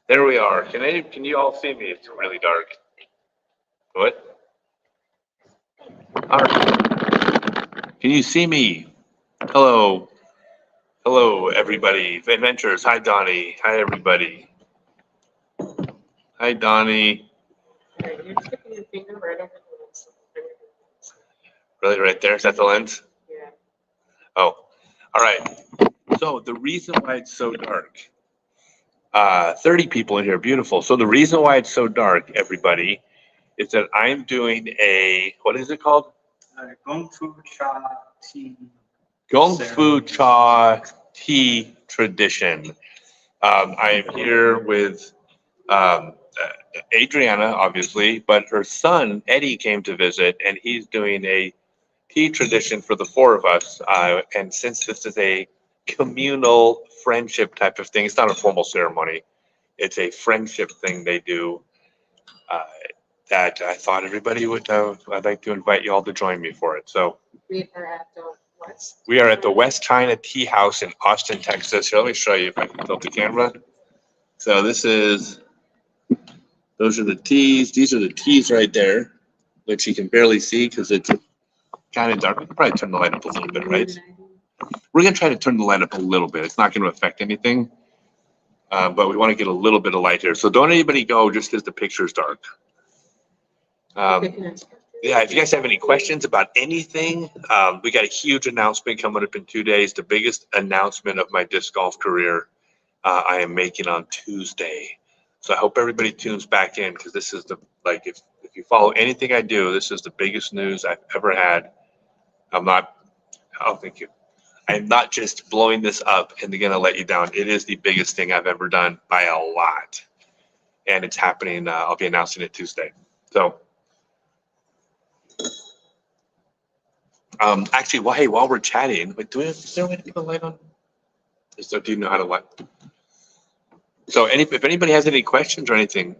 There we are. Can you all see me? It's really dark. What? All right. Can you see me? Hello. Hello, everybody. Adventures. Hi, Donnie. Hi, everybody. Hi, Donnie. Right, you're sticking your finger right over the lens. Really, right there? Is that the lens? Yeah. Oh, all right. So the reason why it's so dark, 30 people in here, beautiful. So the reason why it's so dark, everybody, is that I'm doing what is it called? Kung Fu Cha Tea. Gong Fu Cha Tea Tradition. I am here with um, Adriana, obviously, but her son, Eddie, came to visit, and he's doing a tea tradition for the four of us. And since this is a communal friendship type of thing, it's not a formal ceremony, it's a friendship thing they do. Uh, that I thought everybody would, I'd like to invite you all to join me for it. So We are at the West. we are at the West China Tea House in Austin, Texas. Here, let me show you if I can tilt the camera. So those are the teas. These are the teas right there, which you can barely see because it's kind of dark. We could probably turn the light up a little bit, right? We're gonna try to turn the light up a little bit. It's not gonna affect anything, but we want to get a little bit of light here. So don't anybody go just because the picture's dark. Yeah, if you guys have any questions about anything, we got a huge announcement coming up in 2 days. The biggest announcement of my disc golf career I am making on Tuesday. So I hope everybody tunes back in because this is if you follow anything I do, this is the biggest news I've ever had. Oh, thank you. I'm not just blowing this up and gonna let you down. It is the biggest thing I've ever done by a lot. And it's happening, I'll be announcing it Tuesday. So, actually, while we're chatting, wait, is there a way to put a light on? Do you know how to light? So if anybody has any questions or anything,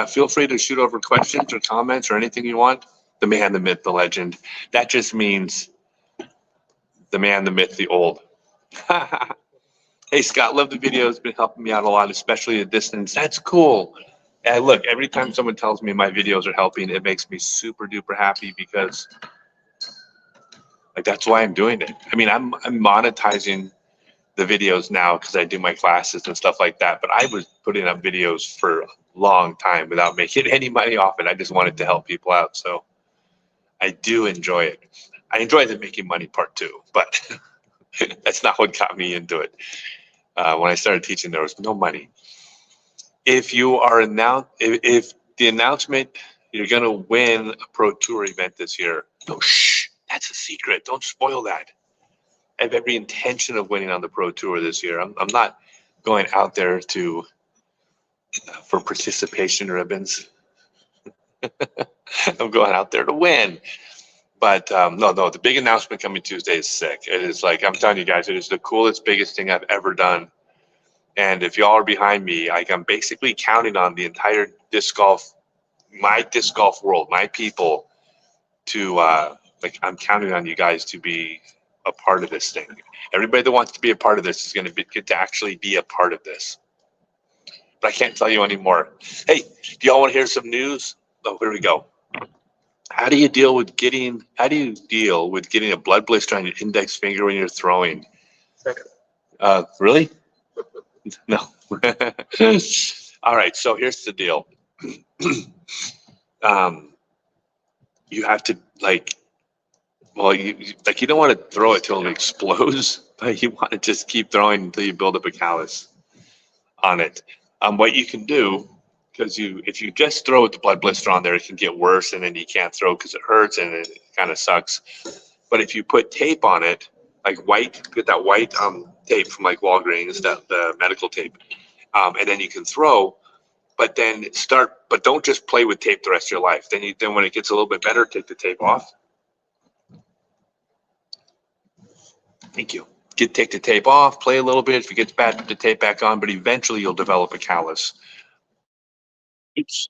feel free to shoot over questions or comments or anything you want. The man, the myth, the legend. That just means the man, the myth, the old. Hey, Scott, love the video. It's been helping me out a lot, especially the distance. That's cool. And look, every time someone tells me my videos are helping, it makes me super duper happy because that's why I'm doing it. I mean, I'm monetizing the videos now because I do my classes and stuff like that. But I was putting up videos for a long time without making any money off it. I just wanted to help people out. So I do enjoy it. I enjoy the making money part too, but that's not what got me into it. When I started teaching, there was no money. If the announcement, you're going to win a Pro Tour event this year. No, shh, that's a secret. Don't spoil that. I have every intention of winning on the Pro Tour this year. I'm not going out there for participation ribbons. I'm going out there to win. But no, the big announcement coming Tuesday is sick. It is I'm telling you guys, it is the coolest, biggest thing I've ever done. And if y'all are behind me, I'm basically counting on the entire my disc golf world, my people to I'm counting on you guys to be a part of this thing. Everybody that wants to be a part of this is going to get to actually be a part of this. But I can't tell you anymore. Hey, do y'all want to hear some news? Oh, here we go. How do you deal with getting a blood blister on your index finger when you're throwing? Second. Really? No. All right. So here's the deal. You have to you don't want to throw it till it explodes, but you want to just keep throwing until you build up a callus on it. What you can do, because if you just throw with the blood blister on there, it can get worse, and then you can't throw because it hurts and it kind of sucks. But if you put tape on it, get that white tape from Walgreens, the medical tape, and then you can throw. But don't just play with tape the rest of your life. Then when it gets a little bit better, take the tape off. Thank you. Take the tape off, play a little bit. If it gets bad, put the tape back on, but eventually you'll develop a callus. Oops.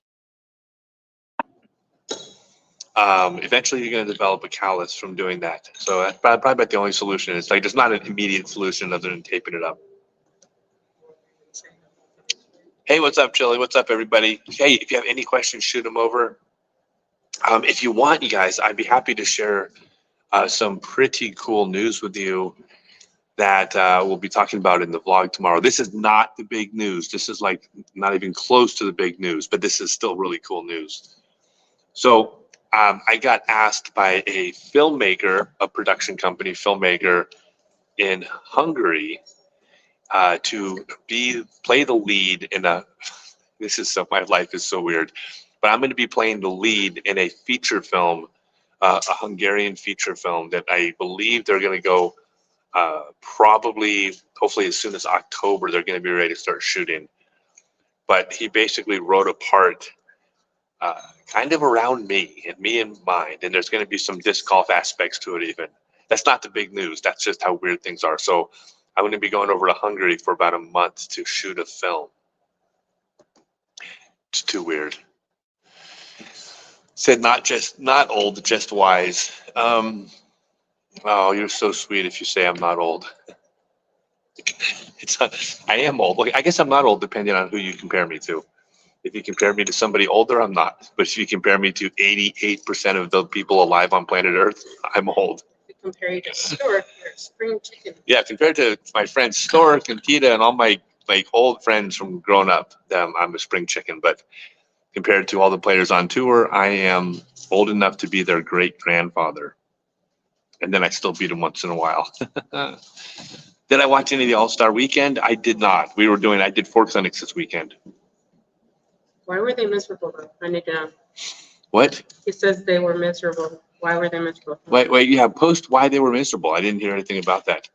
Eventually you're going to develop a callus from doing that. So that's probably about the only solution. It's there's not an immediate solution other than taping it up. Hey, what's up, Chili? What's up, everybody? Hey, if you have any questions, shoot them over. If you want, you guys, I'd be happy to share some pretty cool news with you that we'll be talking about in the vlog tomorrow. This is not the big news. This is like not even close to the big news, but this is still really cool news. So I got asked by a filmmaker, a production company filmmaker in Hungary, to play the lead in a. This is so, my life is so weird, but I'm going to be playing the lead in a feature film, a Hungarian feature film that I believe they're going to go probably, hopefully as soon as October, they're going to be ready to start shooting. But he basically wrote a part kind of around me and me in mind, and there's going to be some disc golf aspects to it even. That's not the big news. That's just how weird things are. So I'm going to be going over to Hungary for about a month to shoot a film. It's too weird. Said not old, just wise. Oh, you're so sweet if you say I'm not old. I am old. Well, I guess I'm not old depending on who you compare me to. If you compare me to somebody older, I'm not. But if you compare me to 88% of the people alive on planet Earth, I'm old. To compare you to Stork, you're a spring chicken. Yeah, compared to my friends Stork and Tita and all my old friends from growing up, I'm a spring chicken. But compared to all the players on tour, I am old enough to be their great grandfather. And then I still beat them once in a while. Did I watch any of the All-Star Weekend? I did not. I did 4 clinics this weekend. Why were they miserable though? I need to know. What? He says they were miserable. Why were they miserable? Wait, you have post why they were miserable. I didn't hear anything about that.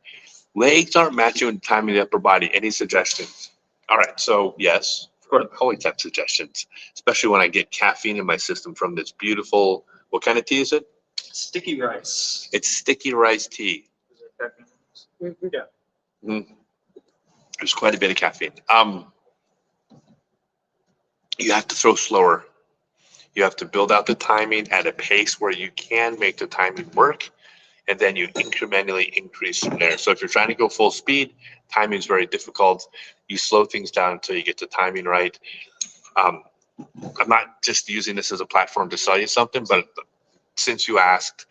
Legs aren't matching with the time of the upper body. Any suggestions? All right, so yes, of course, I always have suggestions, especially when I get caffeine in my system from this beautiful, what kind of tea is it? Sticky rice. It's sticky rice tea. Is it caffeine? Mhm. Yeah. There's quite a bit of caffeine. You have to throw slower. You have to build out the timing at a pace where you can make the timing work, and then you incrementally increase from there. So if you're trying to go full speed, timing is very difficult. You slow things down until you get the timing right. I'm not just using this as a platform to sell you something, but since you asked,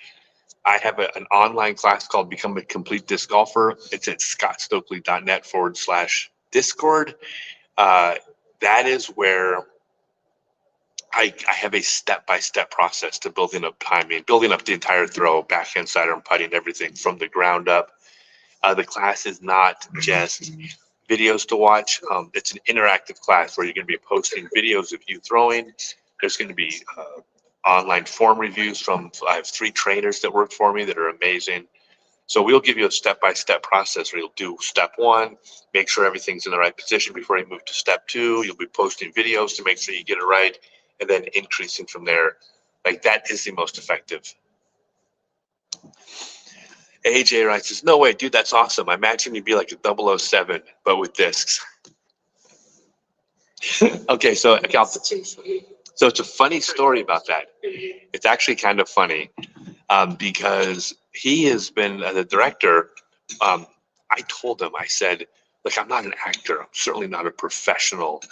I have an online class called Become a Complete Disc Golfer. It's at scottstokely.net/Discord. That is where I have a step-by-step process to building up timing, building up the entire throw, backhand, sidearm, putting, everything from the ground up. The class is not just videos to watch. It's an interactive class where you're going to be posting videos of you throwing. There's going to be online form reviews I have 3 trainers that work for me that are amazing. So we'll give you a step-by-step process where you'll do step 1, make sure everything's in the right position before you move to step 2. You'll be posting videos to make sure you get it right, and then increasing from there. Like, that is the most effective. AJ writes, no way, dude, that's awesome. I imagine you'd be like a 007, but with discs. Okay, so it's a funny story about that. It's actually kind of funny because he has been the director. I told him, I said, look, I'm not an actor. I'm certainly not a professional.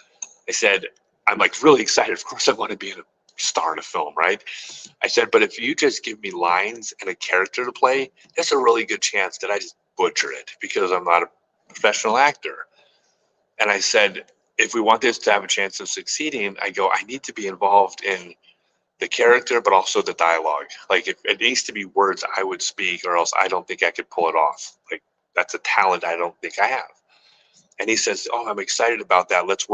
I said, I'm like really excited. Of course, I want to be a star in a film, right? I said, but if you just give me lines and a character to play, there's a really good chance that I just butcher it because I'm not a professional actor. And I said, if we want this to have a chance of succeeding, I go, I need to be involved in the character, but also the dialogue. Like, it needs to be words I would speak, or else I don't think I could pull it off. Like, that's a talent I don't think I have. And he says, oh, I'm excited about that. Let's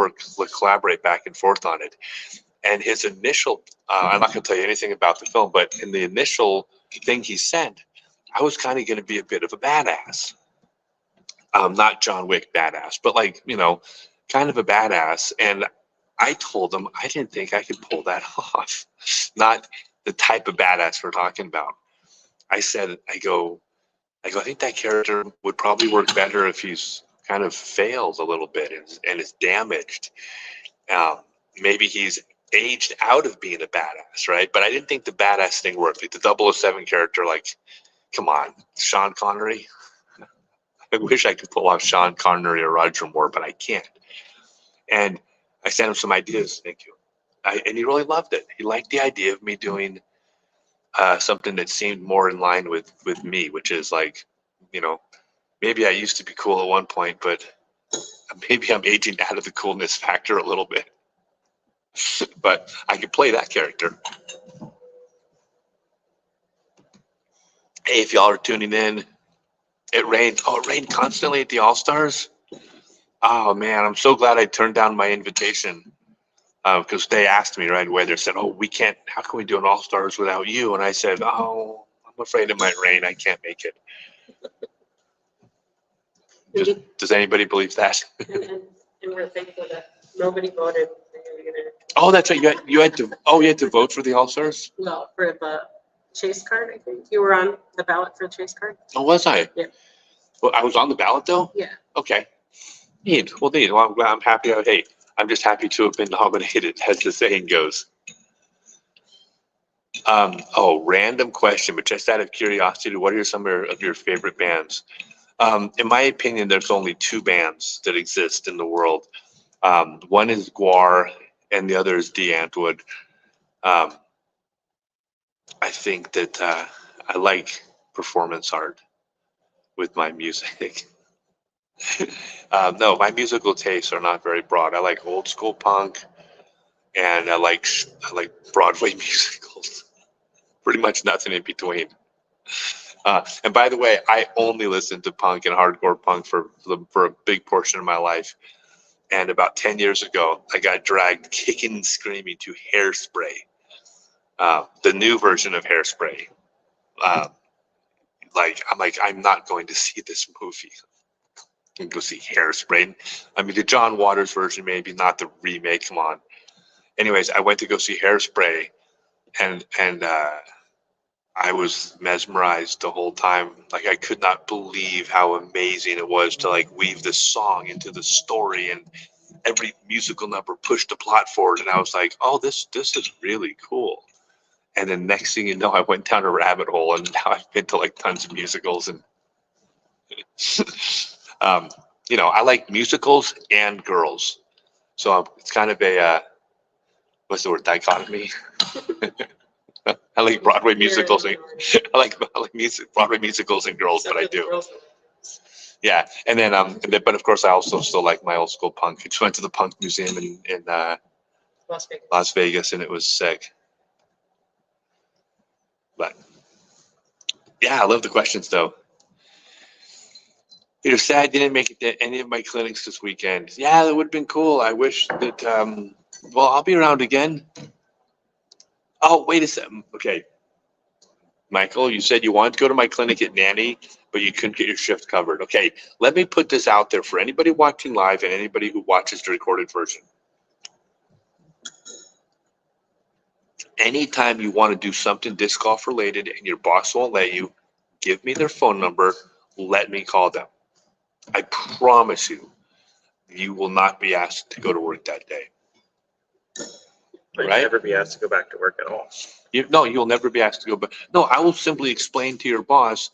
collaborate back and forth on it. And his initial, I'm not going to tell you anything about the film, but in the initial thing he sent, I was kind of going to be a bit of a badass. Not John Wick badass, but like, kind of a badass. And I told him I didn't think I could pull that off. Not the type of badass we're talking about. I said, I think that character would probably work better if he's kind of fails a little bit and is damaged. Maybe he's aged out of being a badass, right? But I didn't think the badass thing worked. Like the 007 character, like, come on, Sean Connery. I wish I could pull off Sean Connery or Roger Moore, but I can't. And I sent him some ideas. Thank you. And he really loved it. He liked the idea of me doing something that seemed more in line with me, which is like, you know, maybe I used to be cool at one point, but maybe I'm aging out of the coolness factor a little bit. But I could play that character. Hey, if y'all are tuning in, it rained. Oh, it rained constantly at the All-Stars. Oh man, I'm so glad I turned down my invitation because they asked me right away. They said, "Oh, we can't. How can we do an All-Stars without you?" And I said, "Oh, I'm afraid it might rain. I can't make it." Does anybody believe that? And we're thankful that nobody voted for you either. Oh, that's right. You had to. Oh, you had to vote for the All-Stars. No, for the chase card, I think. You were on the ballot for the chase card? Oh, was I? Yeah. Well, I was on the ballot though. Yeah. Okay. Neat. Well, neat. Well, I'm happy. Hey, I'm just happy to have been nominated, as the saying goes. Oh, random question, but just out of curiosity, what are some of your favorite bands? In my opinion, there's only two bands that exist in the world. One is Guar, and the other is Dee Antwood. I think that I like performance art with my music. No, my musical tastes are not very broad. I like old school punk, and I like Broadway musicals. Pretty much nothing in between. And by the way, I only listened to punk and hardcore punk for a big portion of my life. And about 10 years ago, I got dragged kicking and screaming to Hairspray, the new version of Hairspray. I'm not going to see this movie. I can go see Hairspray. I mean, the John Waters version, maybe not the remake. Come on. Anyways, I went to go see Hairspray, and I was mesmerized the whole time. Like, I could not believe how amazing it was to like weave this song into the story, and every musical number pushed the plot forward. And I was like, oh, this is really cool. And then next thing you know, I went down a rabbit hole, and now I've been to like tons of musicals. And I like musicals and girls, so it's kind of a what's the word, dichotomy. I like Broadway musicals. I like Broadway musicals and girls, but I do. Yeah, and then but of course I also still like my old school punk. I just went to the punk museum in Las Vegas, and it was sick. But yeah, I love the questions though. You're sad you didn't make it to any of my clinics this weekend. Yeah, that would have been cool. I wish that. Well, I'll be around again. Oh, wait a second. Okay, Michael, you said you wanted to go to my clinic at Nanny, but you couldn't get your shift covered. Okay, let me put this out there for anybody watching live and anybody who watches the recorded version. Anytime you want to do something disc golf related and your boss won't let you, give me their phone number. Let me call them. I promise you will not be asked to go to work that day. But right? You'll never be asked to go back to work at all. You'll never be asked to go back. No, I will simply explain to your boss,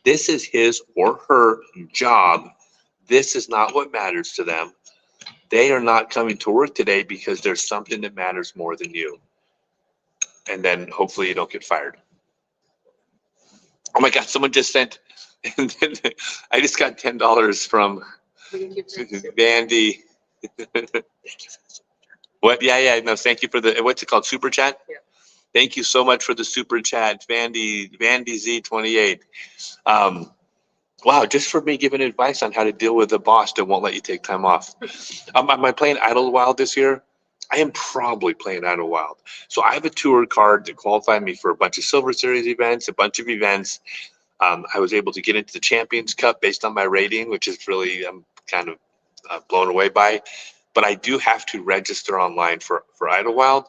this is his or her job. This is not what matters to them. They are not coming to work today because there's something that matters more than you. And then hopefully you don't get fired. Oh my God, someone just sent, I just got $10 from Vandy. What? Yeah. No, thank you for the, what's it called? Super chat? Yeah. Thank you so much for the super chat, Vandy Z28. Wow, just for me giving advice on how to deal with a boss that won't let you take time off. Am I playing Idlewild this year? I am probably playing Idlewild. So I have a tour card that qualified me for a bunch of Silver Series events, a bunch of events. I was able to get into the Champions Cup based on my rating, which is really, I'm kind of blown away by. But I do have to register online for Idlewild.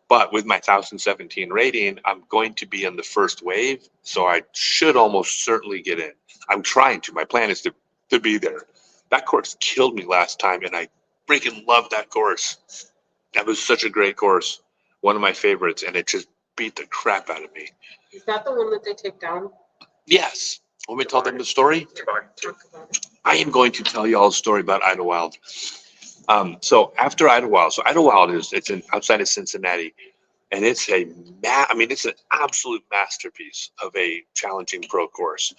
But with my 1017 rating, I'm going to be in the first wave, so I should almost certainly get in. I'm trying to. My plan is to be there. That course killed me last time, and I freaking loved that course. That was such a great course, one of my favorites, and it just beat the crap out of me. Is that the one that they take down? Yes. Want me to tell them the story? I am going to tell you all a story about Idlewild. So after Idlewild, so Idlewild it's outside of Cincinnati, and it's it's an absolute masterpiece of a challenging pro course.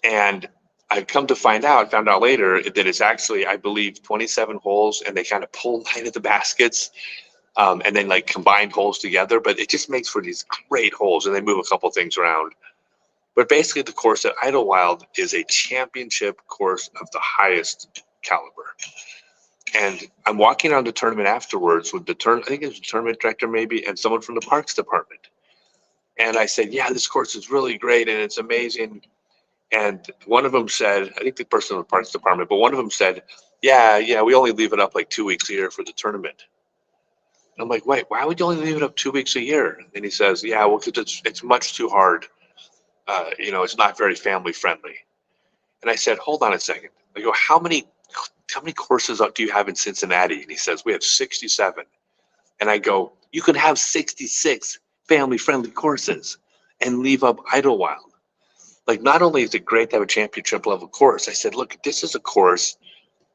And I've found out later that it's actually, I believe, 27 holes, and they kind of pull 9 of the baskets, and then like combined holes together. But it just makes for these great holes, and they move a couple things around. But basically, the course at Idlewild is a championship course of the highest caliber. And I'm walking around the tournament afterwards with I think it was the tournament director maybe, and someone from the parks department. And I said, yeah, this course is really great and it's amazing. And one of them said, I think the person in the parks department, but one of them said, yeah, we only leave it up like 2 weeks a year for the tournament. And I'm like, wait, why would you only leave it up 2 weeks a year? And he says, yeah, well, because it's much too hard. It's not very family friendly. And I said, hold on a second. I go, how many courses do you have in Cincinnati? And he says, we have 67. And I go, you can have 66 family-friendly courses and leave up Idlewild. Like, not only is it great to have a championship level course, I said, look, this is a course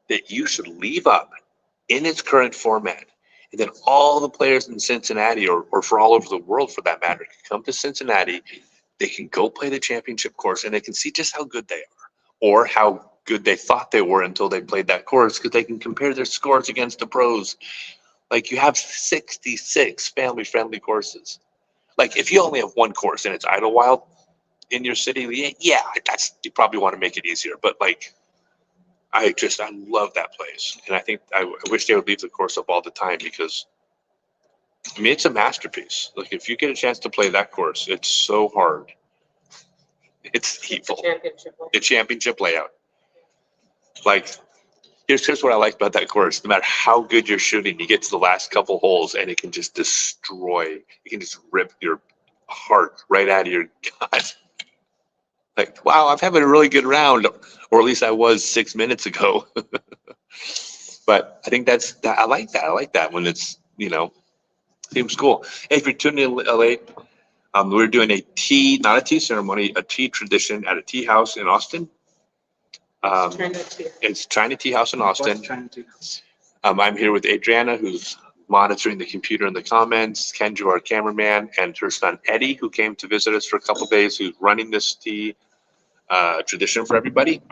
that you should leave up in its current format. And then all the players in Cincinnati, or for all over the world for that matter, can come to Cincinnati. They can go play the championship course, and they can see just how good they are, or how good they thought they were until they played that course, because they can compare their scores against the pros. Like, you have 66 family-friendly courses. Like, if you only have one course and it's Idlewild in your city, yeah, you probably want to make it easier. But like, I love that place, and I think I wish they would leave the course up all the time, because I mean, it's a masterpiece. Like, if you get a chance to play that course, it's so hard. It's evil. The championship layout. Like, here's what I like about that course. No matter how good you're shooting, you get to the last couple holes and it can just destroy. It can just rip your heart right out of your gut. Like, wow, I'm having a really good round, or at least I was 6 minutes ago. But I think I like that. I like that when it's, seems cool. Hey, if you're tuning in late, we're doing not a tea ceremony, a tea tradition at a tea house in Austin. It's China Tea House in Austin. I'm here with Adriana, who's monitoring the computer in the comments, Kenjo, our cameraman, and her son Eddie, who came to visit us for a couple days, who's running this tea tradition for everybody.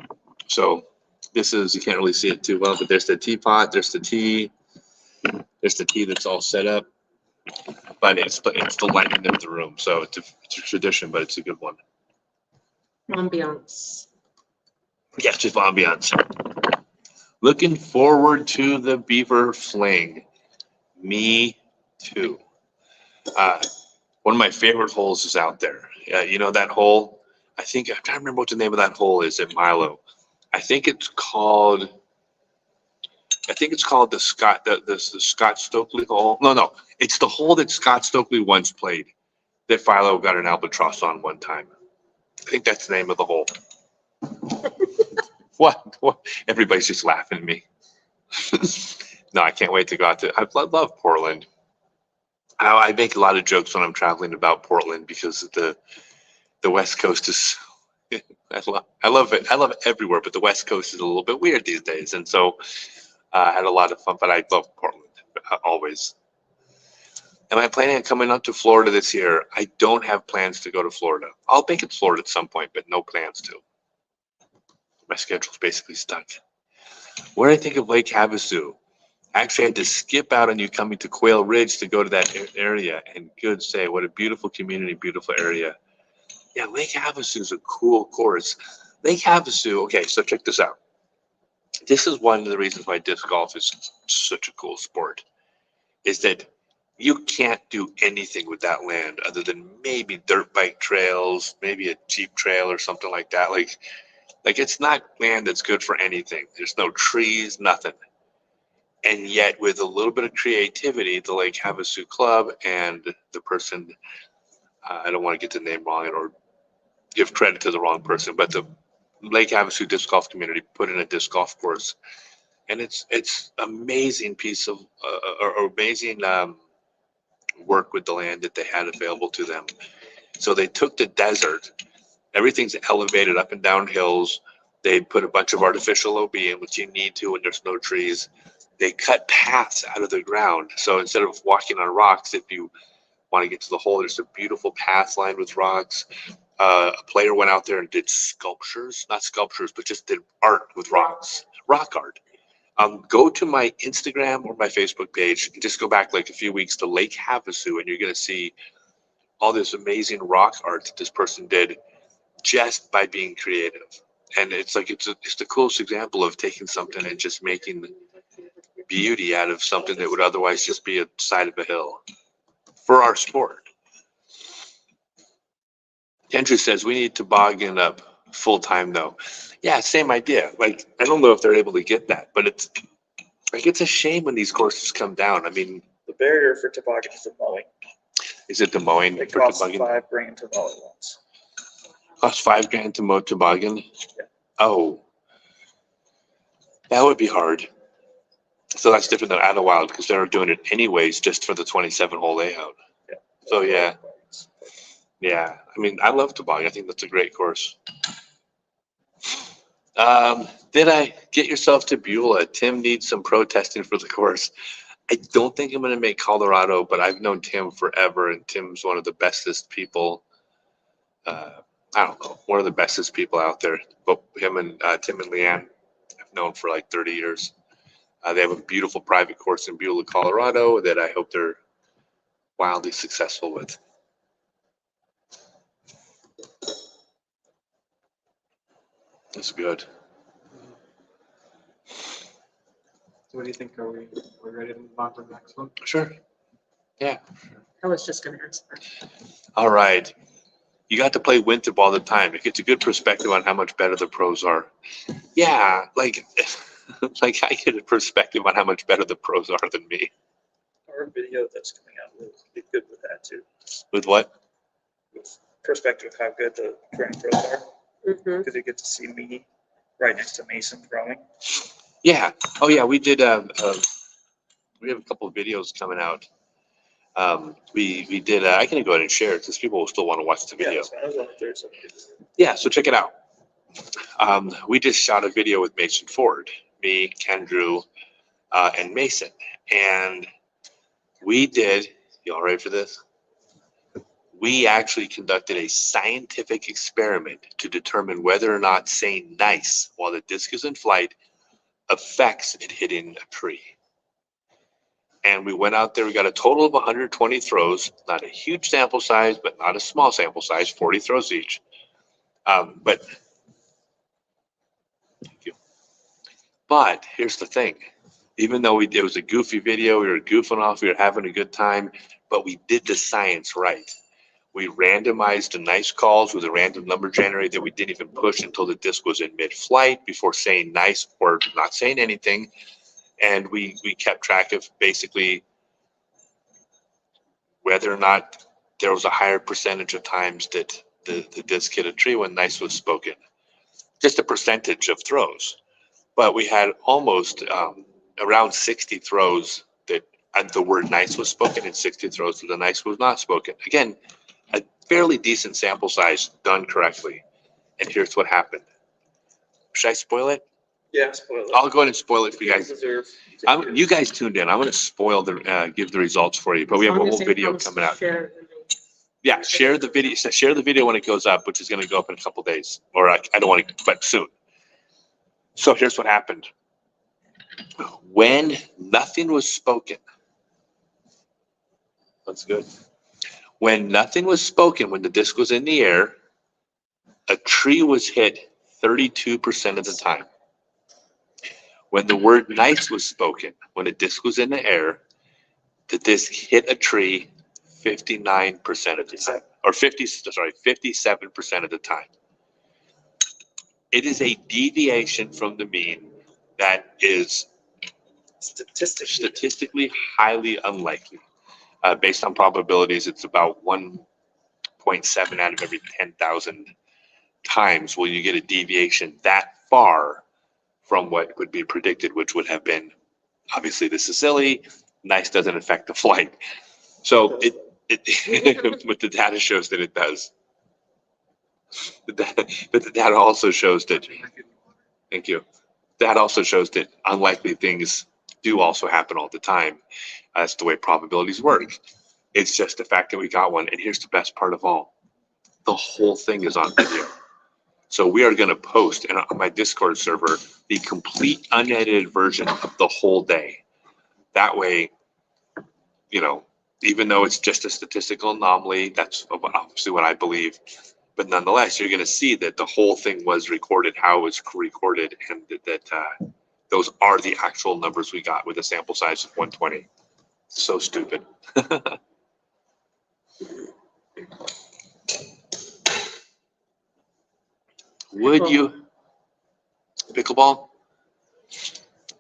So this is, you can't really see it too well, but there's the teapot, there's the tea that's all set up. But it's the lighting of the room, so it's a tradition, but it's a good one. Ambiance. Yeah, just ambiance. Looking forward to the Beaver Fling. Me too. One of my favorite holes is out there. That hole. I'm trying to remember what the name of that hole is at Milo. I think it's called the Scott Stokely hole. No, it's the hole that Scott Stokely once played that Philo got an albatross on one time. I think that's the name of the hole. What? Everybody's just laughing at me. No, I can't wait to go out to. I love Portland. I make a lot of jokes when I'm traveling about Portland, because the West Coast is. I love it. I love it everywhere, but the West Coast is a little bit weird these days, and so I had a lot of fun. But I love Portland always. Am I planning on coming up to Florida this year? I don't have plans to go to Florida. I'll make it to Florida at some point, but no plans to. My schedule's basically stuck. What do I think of Lake Havasu? Actually, I had to skip out on you coming to Quail Ridge to go to that area. And good say, what a beautiful community, beautiful area. Yeah, Lake Havasu is a cool course. Lake Havasu, okay, so check this out. This is one of the reasons why disc golf is such a cool sport, is that you can't do anything with that land other than maybe dirt bike trails, maybe a Jeep trail or something like that. Like it's not land that's good for anything. There's no trees, nothing. And yet, with a little bit of creativity, the Lake Havasu Club and the person, I don't want to get the name wrong or give credit to the wrong person, but the Lake Havasu disc golf community put in a disc golf course, and it's amazing piece of amazing work with the land that they had available to them. So they took the desert, everything's elevated up and down hills. They put a bunch of artificial OB in, which you need to when there's no trees. they cut paths out of the ground. So instead of walking on rocks, if you want to get to the hole, there's a beautiful path lined with rocks. A player went out there and did sculptures, not sculptures, but just did art with rocks, rock art. Go to my Instagram or my Facebook page and just go back like a few weeks to Lake Havasu, and you're going to see all this amazing rock art that this person did just by being creative. And it's like it's the coolest example of taking something and just making beauty out of something that would otherwise just be a side of a hill for our sport. Kendra says we need toboggan up full time though. Yeah, same idea. Like I don't know if they're able to get that, but it's like it's a shame when these courses come down. I mean, The barrier for toboggan is the mowing. is it the mowing It for costs toboggan? $5,000 to mow it once. Costs $5,000 to mow toboggan. Yeah. Oh, that would be hard. So that's different than Idlewild because they're doing it anyways just for the 27-hole layout. Yeah. So yeah. Yeah, I mean, I love toboggan. I think that's a great course. Did I get yourself to Beulah? Tim needs some pro testing for the course. I don't think I'm going to make Colorado, but I've known Tim forever, and Tim's one of the bestest people. I don't know, one of the bestest people out there. But him and Tim and Leanne I've known for like 30 years. They have a beautiful private course in Beulah, Colorado that I hope they're wildly successful with. That's good. So what do you think? Are we ready to move on to the next one? Sure. Yeah. I was just gonna ask that. All right. You got to play Winthrop all the time. It gets a good perspective on how much better the pros are. Yeah, like I get a perspective on how much better the pros are than me. Our video that's coming out will be good with that too. With what? With perspective of how good the current pros are. Mhm. Because you get to see me right next to Mason throwing. Yeah. Oh yeah, we did. We have a couple of videos coming out. We did. I can go ahead and share it because people will still want to watch the video. Yeah, so I was on Thursday. Yeah. So check it out. We just shot a video with Mason Ford, me, Kendrew, and Mason, and we did. Y'all ready for this? We actually conducted a scientific experiment to determine whether or not saying nice while the disc is in flight affects it hitting a tree. And we went out there, we got a total of 120 throws, not a huge sample size, but not a small sample size, 40 throws each. But thank you. But here's the thing. Even though it was a goofy video, we were goofing off, we were having a good time, but we did the science right. We randomized the nice calls with a random number generator that we didn't even push until the disc was in mid-flight before saying nice or not saying anything. And we kept track of basically whether or not there was a higher percentage of times that the disc hit a tree when nice was spoken. Just a percentage of throws. But we had almost around 60 throws that the word nice was spoken and 60 throws that the nice was not spoken. Again, a fairly decent sample size done correctly. And here's what happened. Should I spoil it? Yeah, spoiler. I'll go ahead and spoil it for you guys. Deserve to hear. You guys tuned in. I'm going to spoil give the results for you, but we have a whole video coming out. Yeah, share the video. Share the video when it goes up, which is going to go up in a couple days, or I don't want to, but soon. So here's what happened. When nothing was spoken, that's good. When nothing was spoken, when the disc was in the air, a tree was hit 32% of the time. When the word nice was spoken, when a disc was in the air, the disc hit a tree 59% of the time, or 57% of the time. It is a deviation from the mean that is statistically highly unlikely. Based on probabilities, it's about 1.7 out of every 10,000 times will you get a deviation that far from what would be predicted, which would have been, obviously this is silly, nice doesn't affect the flight. So but the data shows that it does. But the data also shows that, thank you, that also shows that unlikely things do also happen all the time. That's the way probabilities work. It's just the fact that we got one. And here's the best part of all. The whole thing is on video. So we are going to post on my Discord server the complete unedited version of the whole day. That way, even though it's just a statistical anomaly, that's obviously what I believe. But nonetheless, you're going to see that the whole thing was recorded, how it was recorded, and that those are the actual numbers we got with a sample size of 120. So stupid. Would you pickleball?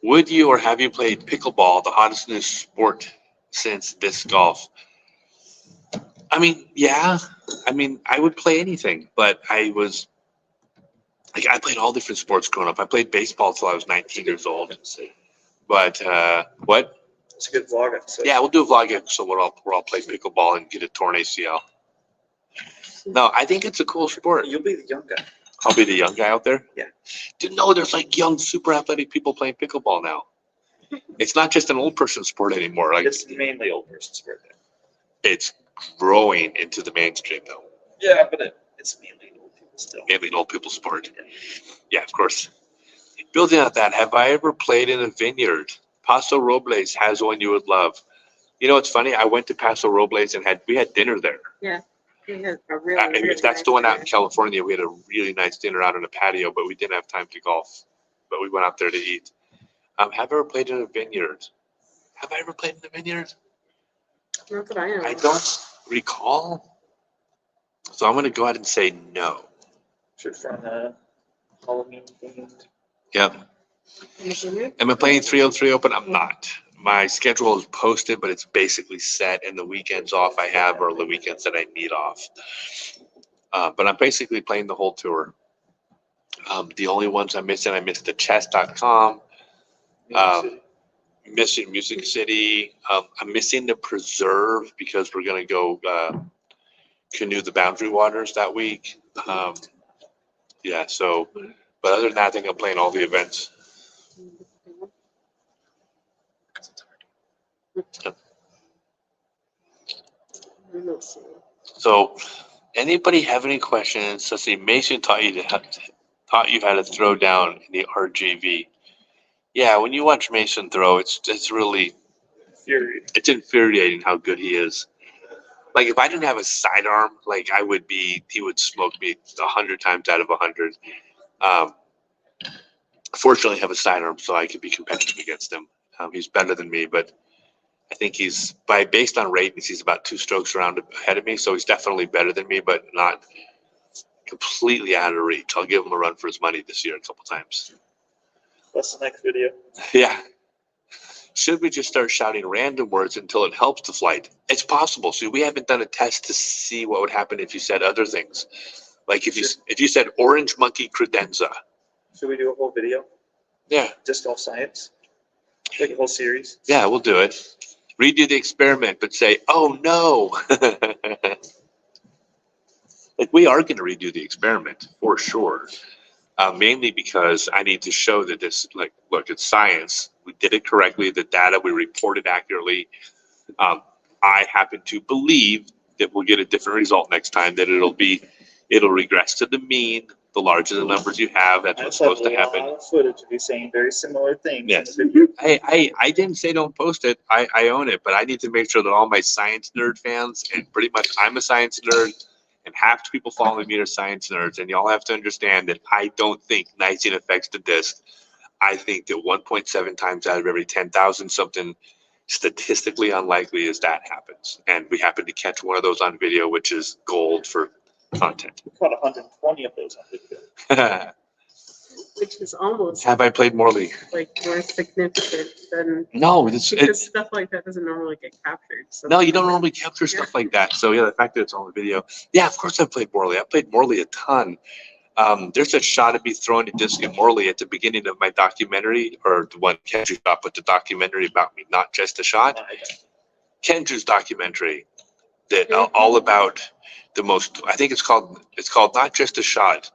Would you or have you played pickleball, the hottest new sport since disc golf? I mean, yeah. I mean, I would play anything, but I played all different sports growing up. I played baseball till I was 19 years old. But what? It's a good vlog episode. Yeah, we'll do a vlog episode where I'll play pickleball and get a torn ACL. No, I think it's a cool sport. You'll be the young guy. I'll be the young guy out there? Yeah. Didn't know there's like young, super athletic people playing pickleball now. It's not just an old person sport anymore. Like It's mainly old person sport. it's growing into the mainstream though. Yeah, but it's mainly old people still. Mainly an old people sport. Yeah, of course. Building on that, have I ever played in a vineyard? Paso Robles has one you would love. You know, it's funny. I went to Paso Robles and we had dinner there. Yeah. We had a really, really If that's nice the one out in dinner. California, we had a really nice dinner out on a patio, but we didn't have time to golf. But we went out there to eat. Have I ever played in a vineyard? Have I ever played in a vineyard? Not that I know. I don't recall. So I'm going to go ahead and say no. Should run a Halloween themed. Yeah. In the vineyard? Am I playing 303 Open? I'm not. My schedule is posted, but it's basically set, and the weekends off I have are the weekends that I need off. But I'm basically playing the whole tour. The only ones I'm missing, I missed the chess.com, missing Music City. I'm missing the Preserve because we're going to go canoe the Boundary Waters that week. Yeah, so, but other than that, I think I'm playing all the events. Let's see. So, anybody have any questions? Let's see. Mason taught you how to throw down in the RGV. Yeah, when you watch Mason throw, it's really it's infuriating how good he is. Like if I didn't have a sidearm, like he would smoke me 100 times out of 100. Fortunately, I have a sidearm, so I could be competitive against him. He's better than me, but I think based on ratings, he's about 2 strokes ahead of me. So he's definitely better than me, but not completely out of reach. I'll give him a run for his money this year a couple times. That's the next video. Yeah. Should we just start shouting random words until it helps the flight? It's possible. See, we haven't done a test to see what would happen if you said other things. Like if you said orange monkey credenza. Should we do a whole video? Yeah. Just all science? Like a whole series? Yeah, we'll do it. Redo the experiment, but say, oh no. Like we are going to redo the experiment for sure. Mainly because I need to show that this, look, it's science. We did it correctly. The data we reported accurately. I happen to believe that we'll get a different result next time. That it'll regress to the mean. The larger the numbers you have, that's what's supposed to happen. I have a lot of footage of you saying very similar things. Yes. In the video. I didn't say don't post it. I own it, but I need to make sure that all my science nerd fans, and pretty much I'm a science nerd, and half the people following me are science nerds, and y'all have to understand that I don't think nicing affects the disc. I think that 1.7 times out of every 10,000 something statistically unlikely is that happens. And we happen to catch one of those on video, which is gold for content. We caught 120 of those on video. Which is almost Have I played Morley? like more significant than, No, because stuff like that doesn't normally get captured. So no, you don't normally capture stuff like that. So yeah, the fact that it's on the video. Yeah, of course I've played Morley. I played Morley a ton. There's a shot of me throwing a disc at Morley at the beginning of my documentary, or the one Kendrew shot, but the documentary about me, not just a shot. Kendrew's documentary that all about the most. I think it's called Not Just a Shot,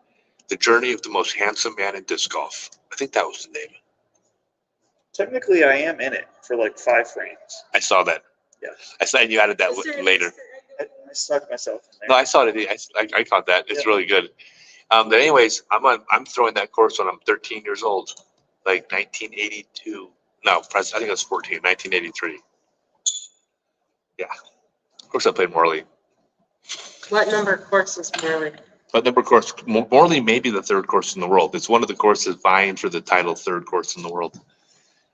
the journey of the most handsome man in disc golf. I think that was the name. Technically, I am in it for like 5 frames. I saw that. Yeah. I saw, and you added that Is there- later. I stuck myself in No, there. I saw it. I caught that. It's Yeah. really good. But anyways, I'm throwing that course when I'm 13 years old, like 1982. No, I think it was 14, 1983. Yeah. Of course, I played Morley. What number of courses, Morley? But number course, Morley may be the third course in the world. It's one of the courses vying for the title third course in the world.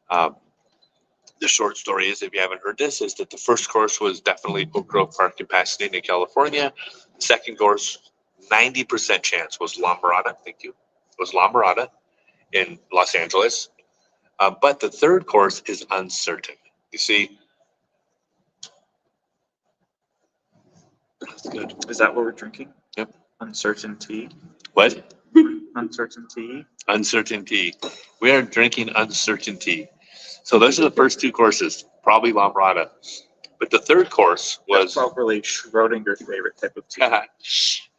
The short story is, if you haven't heard this, is that the first course was definitely Oak Grove Park in Pasadena, California. The second course, 90% chance was La Mirada. Thank you. Was La Mirada in Los Angeles. But the third course is uncertain. You see, that's good. Is that what we're drinking? Yep. Uncertainty. What? Uncertainty. Uncertainty. We are drinking uncertainty. So those are the first 2 courses, probably La Mirada. But the third course That's was probably Schrodinger's favorite type of tea.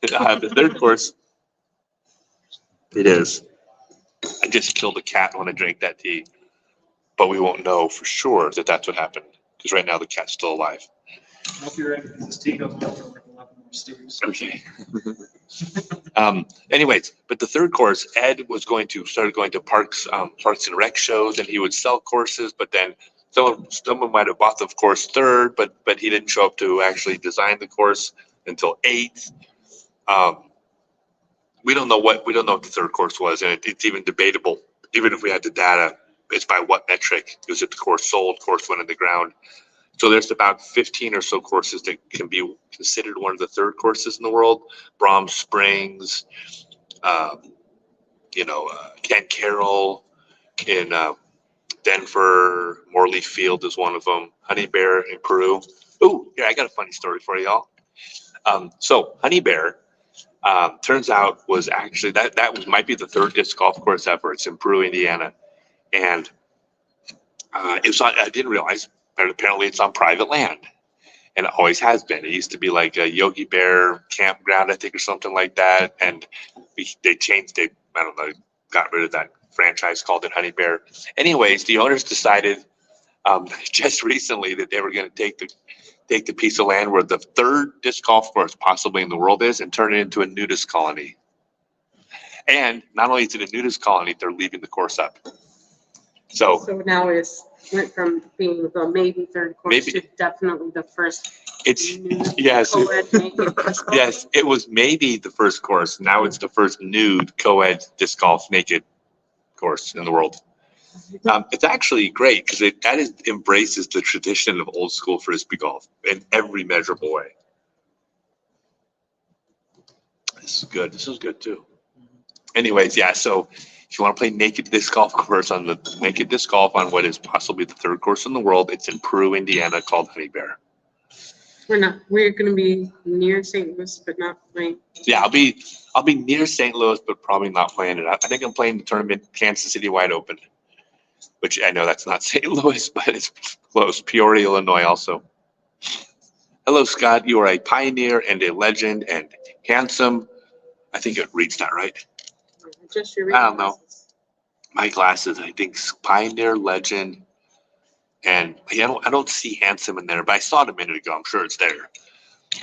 the third course. It is. I just killed a cat when I drank that tea, but we won't know for sure that that's what happened because right now the cat's still alive. I'll be ready because this tea goes on for like 11 more stews. Okay. Anyways, but the third course, Ed was started going to parks and rec shows, and he would sell courses. But then someone might have bought the course third, but he didn't show up to actually design the course until 8th. We don't know what the third course was, and it's even debatable. Even if we had the data, it's by what metric? Was it the course sold? Course went in the ground? So there's about 15 or so courses that can be considered one of the third courses in the world. Brahms Springs, Ken Carroll in Denver, Morley Field is one of them. Honey Bear in Peru. Oh, here, I got a funny story for y'all. So Honey Bear, turns out was actually might be the third disc golf course ever. It's in Peru, Indiana, and I didn't realize, but apparently it's on private land, and it always has been. It used to be like a Yogi Bear campground, I think, or something like that, and they changed it. I don't know, got rid of that franchise, called it Honey Bear. Anyways, the owners decided just recently that they were going to take the piece of land where the third disc golf course possibly in the world is and turn it into a nudist colony. And not only is it a nudist colony, they're leaving the course up. So now went from being the maybe third course to definitely the first. it's, nude yes, co-ed naked disc golf. yes, it was maybe the first course. Now it's the first nude co-ed disc golf naked course in the world. It's actually great because that embraces the tradition of old school frisbee golf in every measurable way. This is good. This is good too. Anyways, yeah. So if you want to play naked disc golf course on the naked disc golf on what is possibly the third course in the world, it's in Peru, Indiana, called Honey Bear. We're going to be near St. Louis, but not playing. Yeah, I'll be near St. Louis, but probably not playing it. I think I'm playing the tournament Kansas City Wide Open, which I know that's not St. Louis, but it's close. Peoria, Illinois, also. Hello, Scott. You are a pioneer and a legend and handsome. I think it reads that right. Just your I don't know. My glasses, I think pioneer, legend, and I don't see handsome in there, but I saw it a minute ago. I'm sure it's there.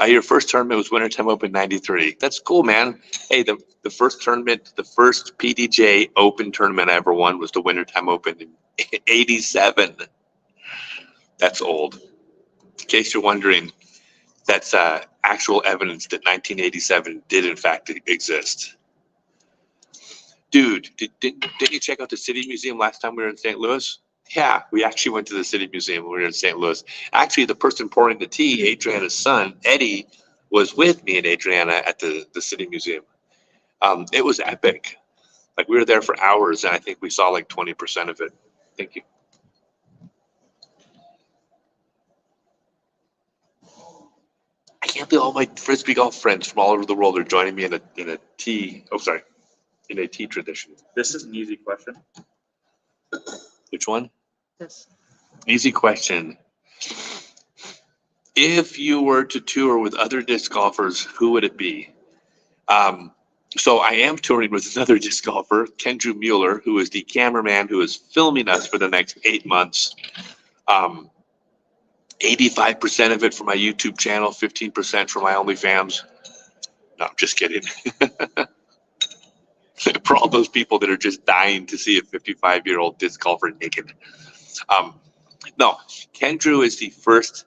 Your first tournament was Wintertime Open '93. That's cool, man. Hey, the first tournament, the first PDJ Open tournament I ever won was the Wintertime Open in '87. That's old. In case you're wondering, that's actual evidence that 1987 did in fact exist. Dude, didn't you check out the City Museum last time we were in St. Louis? Yeah, we actually went to the City Museum when we were in St. Louis. Actually, the person pouring the tea, Adriana's son, Eddie, was with me and Adriana at the City Museum. It was epic. Like, we were there for hours, and I think we saw like 20% of it. Thank you. I can't believe all my Frisbee golf friends from all over the world are joining me in a tea tradition. This is an easy question. Which one? Yes. Easy question. If you were to tour with other disc golfers, who would it be? So I am touring with another disc golfer, Kendrew Mueller, who is the cameraman who is filming us for the next 8 months. 85% of it for my YouTube channel, 15% for my OnlyFans. No, I'm just kidding. For all those people that are just dying to see a 55-year-old disc golfer naked. No, Kendrew is the first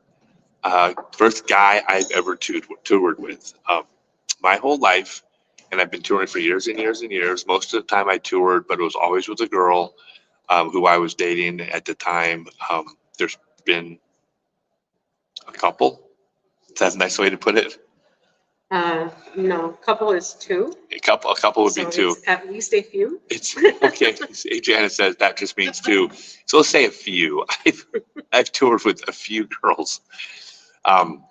guy I've ever toured with. My whole life, and I've been touring for years and years and years. Most of the time I toured, but it was always with a girl who I was dating at the time. There's been a couple. Is that a nice way to put it? No, couple is two. A couple would be So two. it's at least a few. It's okay. Adriana says that just means two. So let's say a few. I've toured with a few girls. And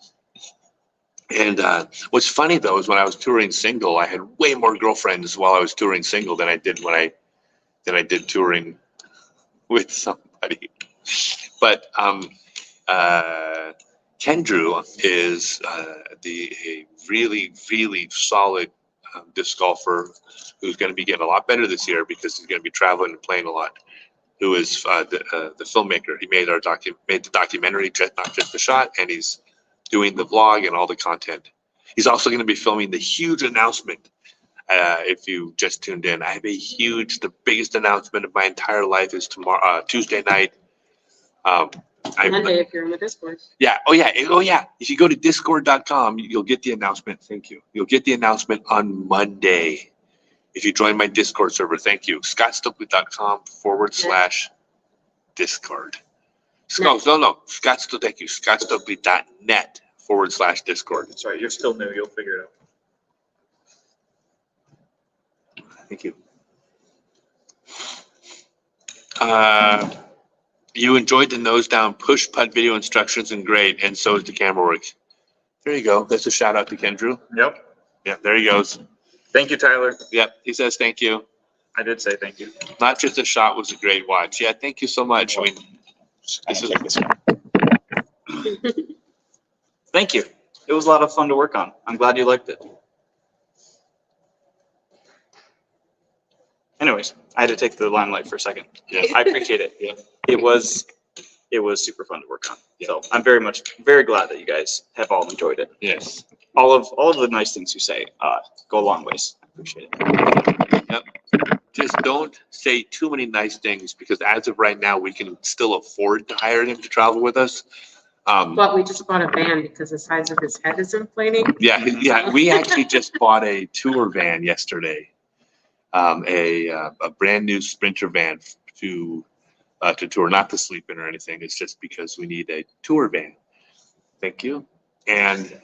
what's funny though is when I was touring single, I had way more girlfriends while I was touring single than I did touring with somebody. But Kendrew is a really, really solid disc golfer who's going to be getting a lot better this year because he's going to be traveling and playing a lot. Who is the filmmaker? He made the documentary, not just the shot, and he's doing the vlog and all the content. He's also going to be filming the huge announcement. If you just tuned in, I have the biggest announcement of my entire life is tomorrow, Tuesday night. Monday if you're in the Discord. Yeah. Oh yeah. If you go to discord.com, you'll get the announcement. Thank you. You'll get the announcement on Monday. If you join my Discord server, thank you. scottstokely.com/Discord. No. Thank you. scottstokely.net/Discord. That's right, you're still new, you'll figure it out. Thank you. You enjoyed the nose down push putt video instructions and great, and so is the camera work. There you go. That's a shout out to Kendrew. Yep. Yeah, there he goes. Thank you, Tyler. Yep, he says thank you. I did say thank you. Not just a shot was a great watch. Yeah, thank you so much. I mean, this is Thank you. It was a lot of fun to work on. I'm glad you liked it. Anyways, I had to take the limelight for a second. Yeah. I appreciate it. Yeah. It was super fun to work on. So I'm very glad that you guys have all enjoyed it. Yes. All of the nice things you say go a long ways. I appreciate it. Yep. Just don't say too many nice things because as of right now, we can still afford to hire him to travel with us. But we just bought a van because the size of his head is inflating. Yeah. We actually just bought a tour van yesterday. A brand new Sprinter van to tour, not to sleep in or anything. It's just because we need a tour van. Thank you. And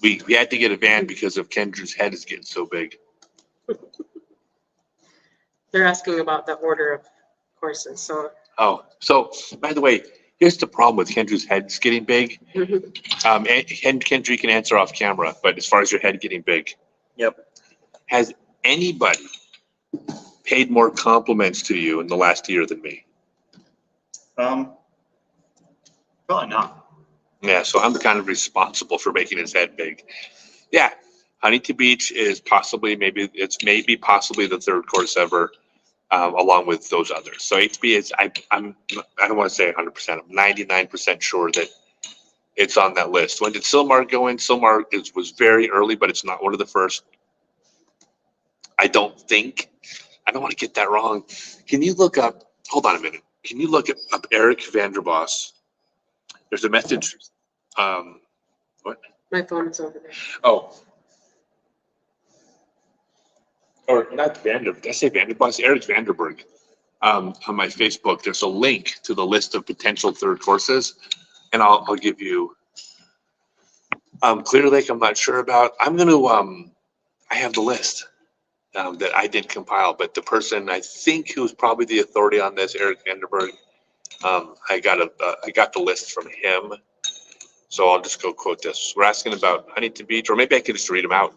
we had to get a van because of Kendrew's head is getting so big. They're asking about the order of courses. So So by the way, here's the problem with Kendrew's head's getting big. And Kendrew can answer off camera, but as far as your head getting big, Yep. has anybody paid more compliments to you in the last year than me? Probably not. Yeah, so I'm kind of responsible for making his head big. Yeah, Huntington Beach is possibly maybe the third course ever, along with those others. So HB is I don't want to say 100%. I'm 99% sure that it's on that list. When did Silmar go in? Silmar was very early, but it's not one of the first. I don't think. I don't want to get that wrong. Can you look up? Hold on a minute. Can you look up Eric Vanderbos? There's a message. What? my phone is over there. Oh. Or not Did I say Vanderbos? Eric Vanderberg. On my Facebook, there's a link to the list of potential third courses, and I'll give you. Clear Lake, I'm not sure about. I'm gonna. I have the list that I did compile, but the person I think who's probably the authority on this, Eric Vanderberg. I got the list from him, so I'll just go quote this. We're asking about Huntington Beach, or maybe I could just read them out.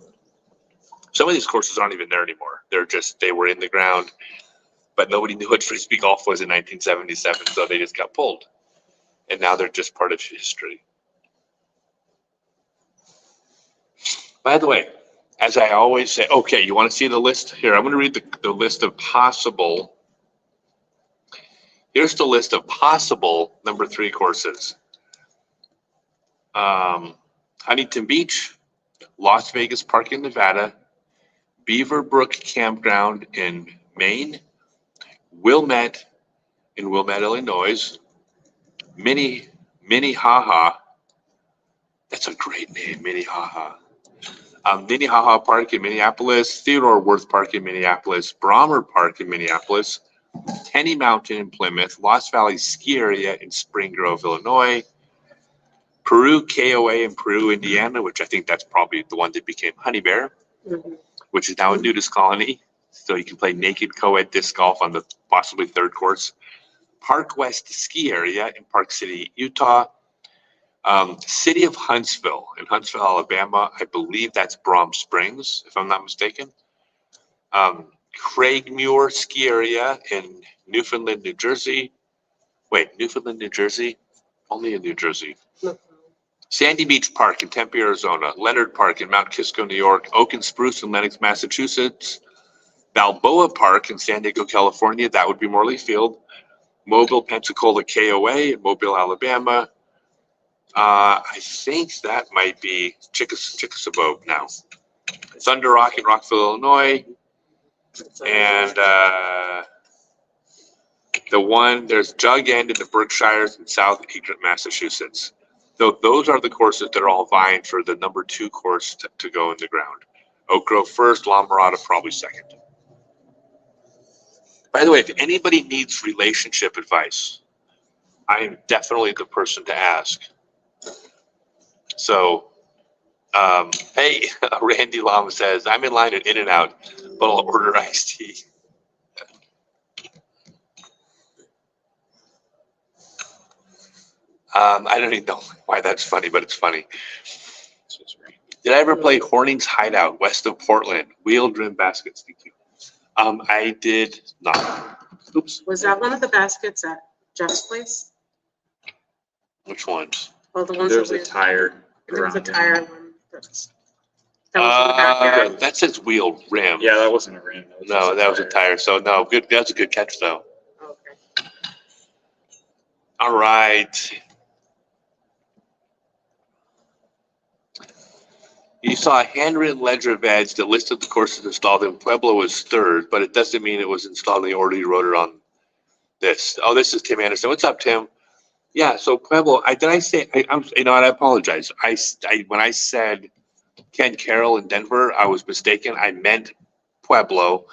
Some of these courses aren't even there anymore. They were in the ground, but nobody knew what frisbee golf was in 1977, so they just got pulled, and now they're just part of history. By the way, as I always say, okay, you want to see the list? Here, I'm going to read the list of possible. Here's the list of possible number 3 courses. Huntington Beach, Las Vegas Park in Nevada, Beaver Brook Campground in Maine, Wilmette in Wilmette, Illinois, Minnehaha. That's a great name, Minnehaha. Minnehaha Park in Minneapolis, Theodore Wirth Park in Minneapolis, Brommer Park in Minneapolis, Tenny Mountain in Plymouth, Lost Valley Ski Area in Spring Grove, Illinois, Peru KOA in Peru, Indiana, which I think that's probably the one that became Honey Bear, Mhm. which is now a nudist colony. So you can play naked co-ed disc golf on the possibly 3rd course. Park West Ski Area in Park City, Utah. City of Huntsville in Huntsville, Alabama. I believe that's Brom Springs, if I'm not mistaken. Craigmure Ski Area in Newfoundland, New Jersey. Wait, Newfoundland, New Jersey? Only in New Jersey. Sandy Beach Park in Tempe, Arizona. Leonard Park in Mount Kisco, New York. Oak and Spruce in Lenox, Massachusetts. Balboa Park in San Diego, California. That would be Morley Field. Mobile, Pensacola KOA in Mobile, Alabama. I think that might be Chickasaw now. Thunder Rock in Rockville, Illinois. And there's Jug End in the Berkshires in South Egret, Massachusetts. So those are the courses that are all vying for the number 2 course to go in the ground. Oak Grove first, La Mirada probably second. By the way, if anybody needs relationship advice, I am definitely the person to ask. So, hey, Randy Lama says, I'm in line at In-N-Out, but I'll order iced tea. I don't even know why that's funny, but it's funny. Did I ever play Horning's Hideout west of Portland? Wheeled rim baskets. Thank you. I did not. Oops. Was that one of the baskets at Jeff's place? Which ones? Well, the ones There's that a tire there was a around it. tire one. That was in the backyard. That says wheeled rim. Yeah, that wasn't a rim. No, that was a tire. So no, good. That's a good catch though. Okay. All right. You saw a handwritten ledger of ads that listed the courses installed in Pueblo as 3rd, but it doesn't mean it was installed in the order you wrote it on this. Oh, this is Tim Anderson. What's up, Tim? Yeah, so Pueblo, I apologize. When I said Ken Carroll in Denver, I was mistaken. I meant Pueblo.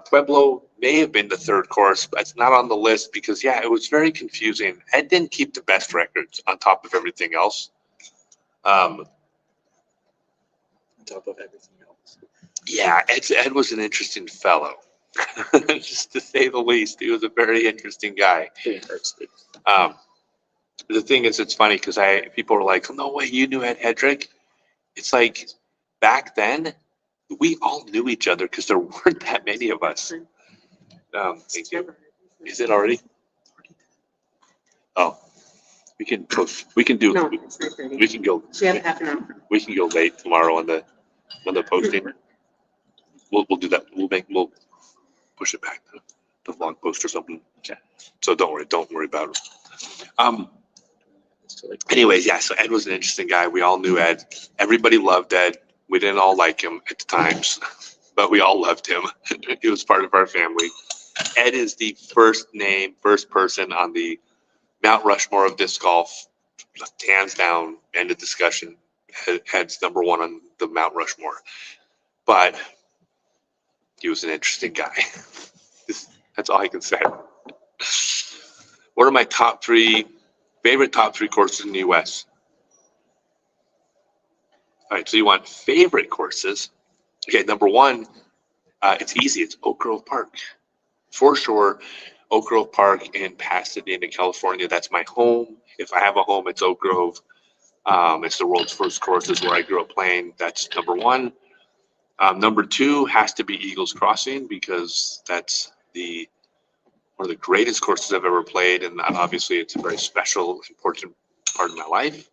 Pueblo may have been the 3rd course, but it's not on the list because, yeah, it was very confusing. Ed didn't keep the best records on top of everything else. Top of everything else. Yeah, Ed was an interesting fellow, just to say the least. He was a very interesting guy. The thing is, it's funny because people were like, "No way, you knew Ed Hedrick." It's like back then, we all knew each other because there weren't that many of us. Thank you. Is it already? Oh, we can post. We can do. No, it's 9:30. We can go. She had half an hour. We can go late tomorrow on the posting. We'll do that. We'll push it back to the vlog post or something. Okay. So don't worry about it. Anyways, yeah. So Ed was an interesting guy. We all knew Ed. Everybody loved Ed. We didn't all like him at the times, but we all loved him. He was part of our family. Ed is the first person on the Mount Rushmore of disc golf, hands down. End of discussion. Ed's number 1 on the Mount Rushmore, but he was an interesting guy. That's all I can say. What are my favorite top three courses in the U.S.? All right, so you want favorite courses. Okay, number 1, it's easy. It's Oak Grove Park. For sure, Oak Grove Park in Pasadena, California. That's my home. If I have a home, it's Oak Grove. It's the world's first courses where I grew up playing. That's number 1. Number 2 has to be Eagles Crossing because that's one of the greatest courses I've ever played, and obviously it's a very special, important part of my life.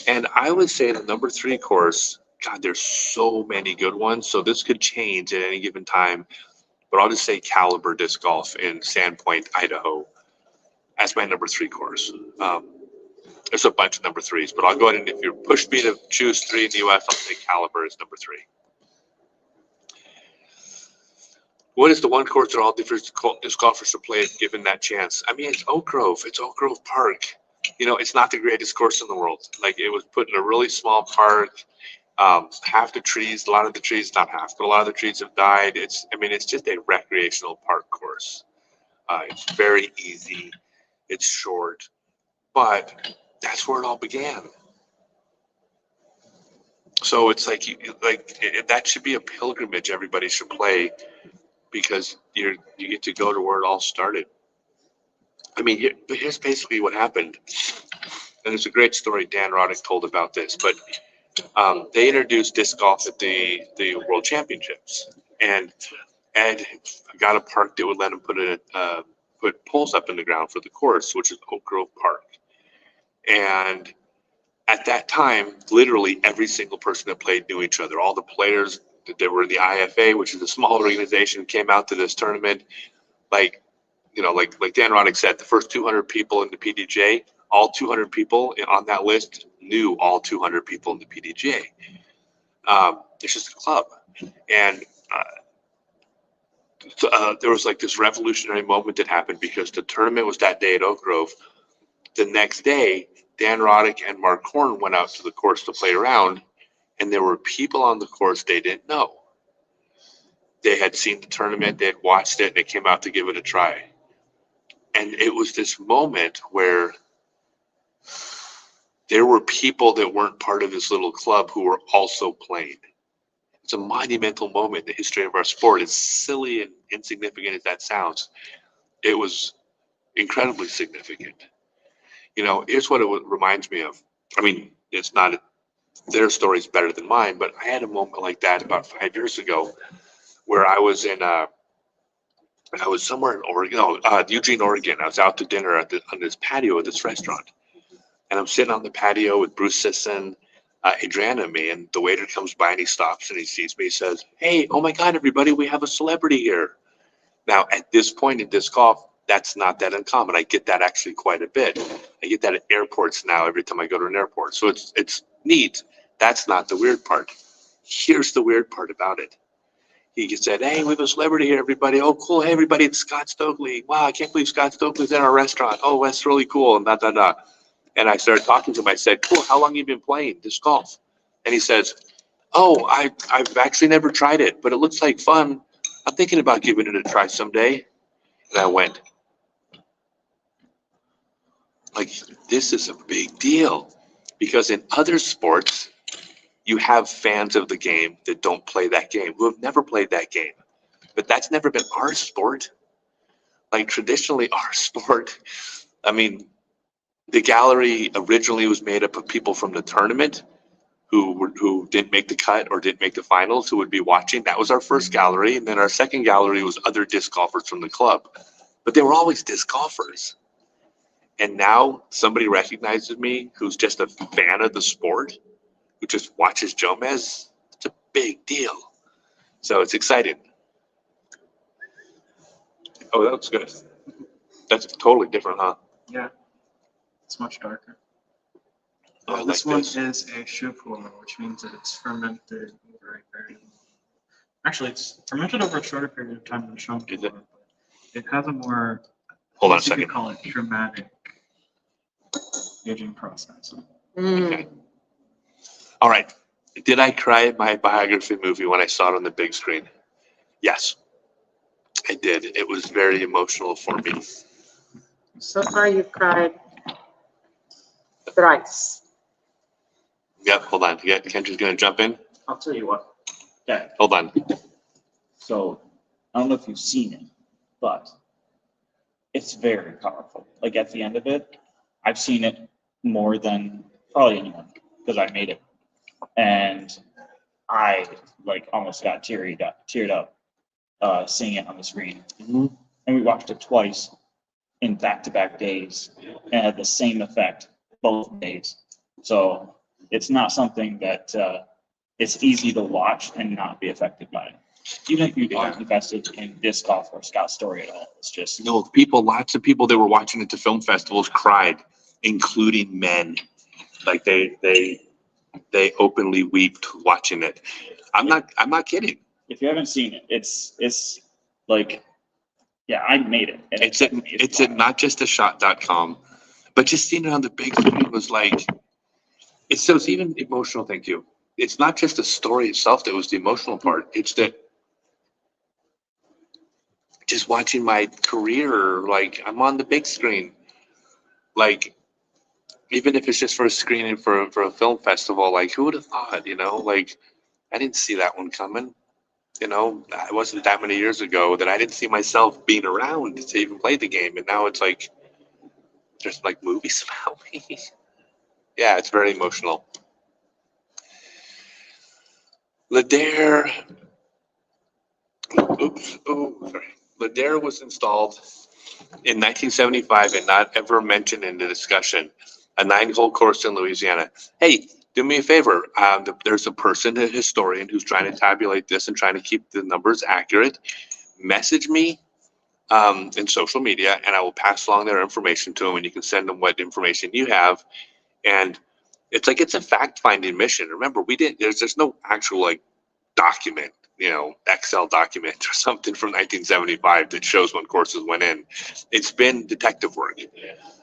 And I would say the number 3 course, God, there's so many good ones. So this could change at any given time. But I'll just say Caliber Disc Golf in Sandpoint, Idaho. That's my number 3 course. There's a bunch of number 3s, but I'll go ahead and if you push me to choose 3 in the U.S., I'll say Caliber is number 3. What is the one course that all disc golfers should play if given that chance? I mean, it's Oak Grove. It's Oak Grove Park. You know, it's not the greatest course in the world. Like, it was put in a really small park. Half the trees, a lot of the trees, not half, but a lot of the trees have died. It's just a recreational park course. It's very easy. It's short, but that's where it all began. So it's that should be a pilgrimage everybody should play, because you get to go to where it all started. I mean, but here's basically what happened. And there's a great story Dan Roddick told about this, but they introduced disc golf at the World Championships, and Ed got a park that would let him put poles up in the ground for the course, which is Oak Grove Park. And at that time, literally every single person that played knew each other. All the players that were in the IFA, which is a small organization, came out to this tournament. Like Dan Roddick said, the first 200 people in the PDJ, all 200 people on that list knew all 200 people in the PDGA. It's just a club. And there was like this revolutionary moment that happened because the tournament was that day at Oak Grove. The next day, Dan Roddick and Mark Horn went out to the course to play around, and there were people on the course they didn't know. They had seen the tournament, they had watched it, and they came out to give it a try. And it was this moment where there were people that weren't part of this little club who were also playing. It's a monumental moment in the history of our sport. As silly and insignificant as that sounds, it was incredibly significant. You know, here's what it reminds me of. I mean, it's not, their story's better than mine, but I had a moment like that about 5 years ago where I was somewhere in Oregon, Eugene, Oregon. I was out to dinner on this patio at this restaurant. And I'm sitting on the patio with Bruce Sisson, Adriana, and me, and the waiter comes by and he stops and he sees me. He says, "Hey, oh my God, everybody, we have a celebrity here." Now, at this point in disc golf, that's not that uncommon. I get that actually quite a bit. I get that at airports now every time I go to an airport. So it's neat. That's not the weird part. Here's the weird part about it. He said, "Hey, we have a celebrity here, everybody. Oh, cool. Hey, everybody, it's Scott Stokely. Wow, I can't believe Scott Stokely's in our restaurant. Oh, that's really cool." And da. And I started talking to him. I said, "Cool, how long have you been playing disc golf?" And he says, "Oh, I've actually never tried it, but it looks like fun. I'm thinking about giving it a try someday." And I went, like, this is a big deal. Because in other sports, you have fans of the game that don't play that game, who have never played that game. But that's never been our sport. Like, traditionally, our sport, I mean, the gallery originally was made up of people from the tournament who didn't make the cut or didn't make the finals, who would be watching. That was our first gallery. And then our second gallery was other disc golfers from the club. But they were always disc golfers. And now somebody recognizes me who's just a fan of the sport, who just watches Jomez. It's a big deal. So it's exciting. Oh, that looks good. That's totally different, huh? Yeah, it's much darker. Oh, I This like one this. is a Schufu, which means that it's fermented over a very actually, it's fermented over a shorter period of time than Schumpeter. Is it? It has a more, Hold on a I guess you could second. call it dramatic aging process. Okay. All right. Did I cry at my biography movie when I saw it on the big screen? Yes, I did. It was very emotional for me. So far, you've cried thrice. Yep, hold on. Kendra's going to jump in. I'll tell you what. Okay, Hold on. so I don't know if you've seen it, but it's very powerful. Like at the end of it, I've seen it more than probably anyone because I made it, and I like almost got teared up seeing it on the screen. Mhm. And we watched it twice in back-to-back days and had the same effect both days. So it's not something that it's easy to watch and not be affected by it. Even if you aren't invested in disc golf or Scott Story at all, it's just Lots of people that were watching it to film festivals cried, including men. Like they openly wept watching it. I'm not kidding. if you haven't seen it, it's like, yeah, I made it. And It's at not just a shot.com, but just seeing it on the big screen was like, it's even emotional. Thank you. It's not just the story itself that was the emotional part. It's that just watching my career, like I'm on the big screen, like even if it's just for a screening for a film festival, like who would have thought, like I didn't see that one coming. It wasn't that many years ago that I didn't see myself being around to even play the game. And now it's like, there's like movies about me. Yeah, it's very emotional. Ladare, Ladare was installed in 1975 and not ever mentioned in the discussion. A 9-hole course in Louisiana. Hey, do me a favor. There's a person, a historian, who's trying to tabulate this and trying to keep the numbers accurate. Message me in social media, and I will pass along their information to them, and you can send them what information you have. And it's a fact-finding mission. Remember, there's no actual like document, Excel document or something from 1975 that shows when courses went in. It's been detective work.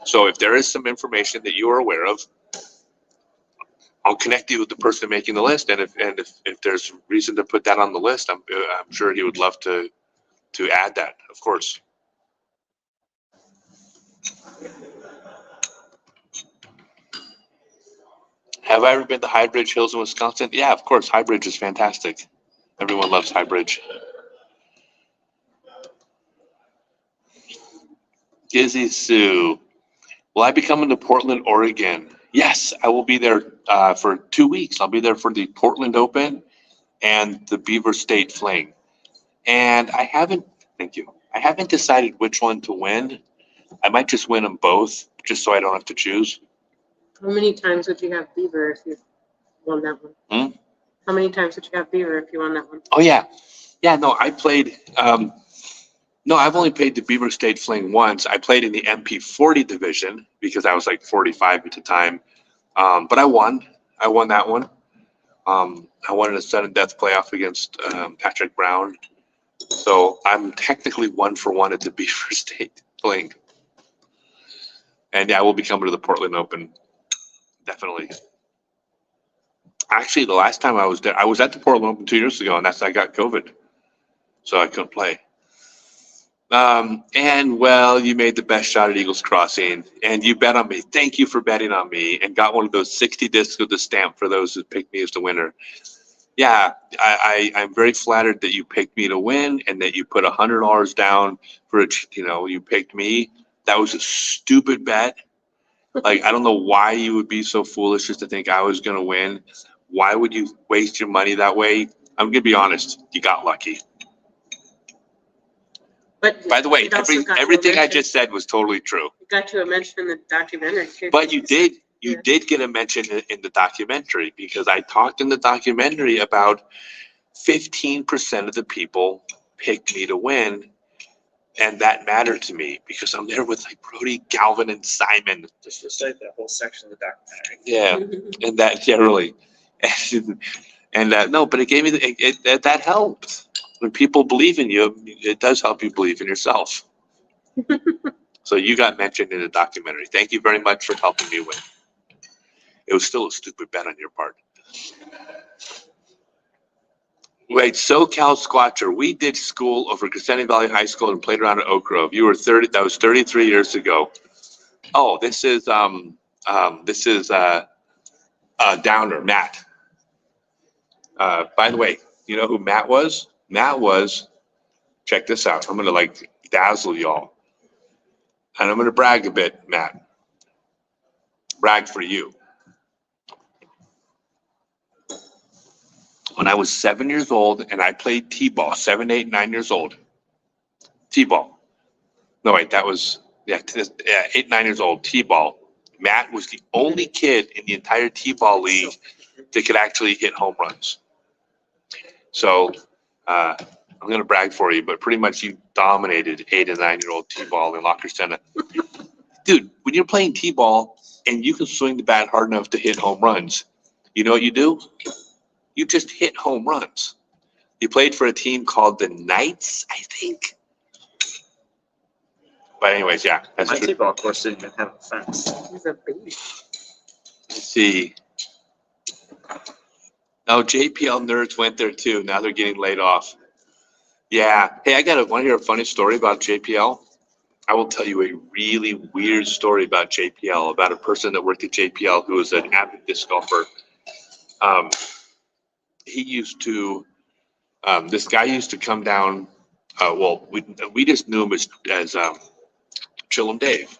So if there is some information that you are aware of, I'll connect you with the person making the list, and if there's reason to put that on the list, I'm sure he would love to add that, of course. Have I ever been to High Bridge Hills in Wisconsin? Yeah, of course. High Bridge is fantastic. Everyone loves High Bridge. Gizzy Sue, will I be coming to Portland, Oregon? Yes, I will be there for 2 weeks. I'll be there for the Portland Open and the Beaver State Fling. And thank you. I haven't decided which one to win. I might just win them both, just so I don't have to choose. How many times would you have Beaver if you won that one? How many times would you have Beaver if you won that one? Oh, yeah. Yeah, no, I played. No, I've only played the Beaver State Fling once. I played in the MP40 division because I was like 45 at the time. But I won. I won that one. I won in a sudden death playoff against Patrick Brown. So I'm technically 1-for-1 at the Beaver State Fling. And yeah, I will be coming to the Portland Open. Definitely. Actually, the last time I was there, I was at the Portland Open 2 years ago, and I got COVID. So I couldn't play. And well, you made the best shot at Eagles Crossing, and you bet on me. Thank you for betting on me, and got one of those 60 discs with the stamp for those who picked me as the winner. Yeah, I'm very flattered that you picked me to win, and that you put $100 down for you picked me. That was a stupid bet. Like, I don't know why you would be so foolish just to think I was going to win. Why would you waste your money that way? I'm going to be honest. You got lucky. But by the way, it also got everything I mention- just said was totally true. You got to a mention in the documentary too. But you did get a mention in the documentary, because I talked in the documentary about 15% of the people picked me to win. And that mattered to me because I'm there with like Brody, Galvin, and Simon. Just recite that whole section of the documentary. Yeah, and that really, and no, but it gave me that helped. When people believe in you, it does help you believe in yourself. So you got mentioned in the documentary. Thank you very much for helping me win. It was still a stupid bet on your part. Wait, SoCal Squatcher. We did school over at Crescent Valley High School and played around at Oak Grove. You were 30. That was 33 years ago. Oh, this is Downer, Matt. By the way, you know who Matt was? Matt was, check this out. I'm gonna like dazzle y'all. And I'm gonna brag a bit, Matt. Brag for you. When I was 7 years old and I played T-ball, 7, 8, 9 years old. T-ball. No, wait, that was, 8, 9 years old, T-ball. Matt was the only kid in the entire T-ball league that could actually hit home runs. So I'm going to brag for you, but pretty much you dominated 8 and 9-year-old T-ball in Locker Center. Dude, when you're playing T-ball and you can swing the bat hard enough to hit home runs, you know what you do? You just hit home runs. You played for a team called the Knights, I think. But anyways, yeah, that's My true. T-ball course didn't even have a fence. He's a baby. Let's see. Oh, JPL nerds went there too. Now they're getting laid off. Yeah. Hey, want to hear a funny story about JPL? I will tell you a really weird story about JPL, about a person that worked at JPL who was an avid disc golfer. He used to, this guy used to come down. Well, we just knew him as Chillum Dave.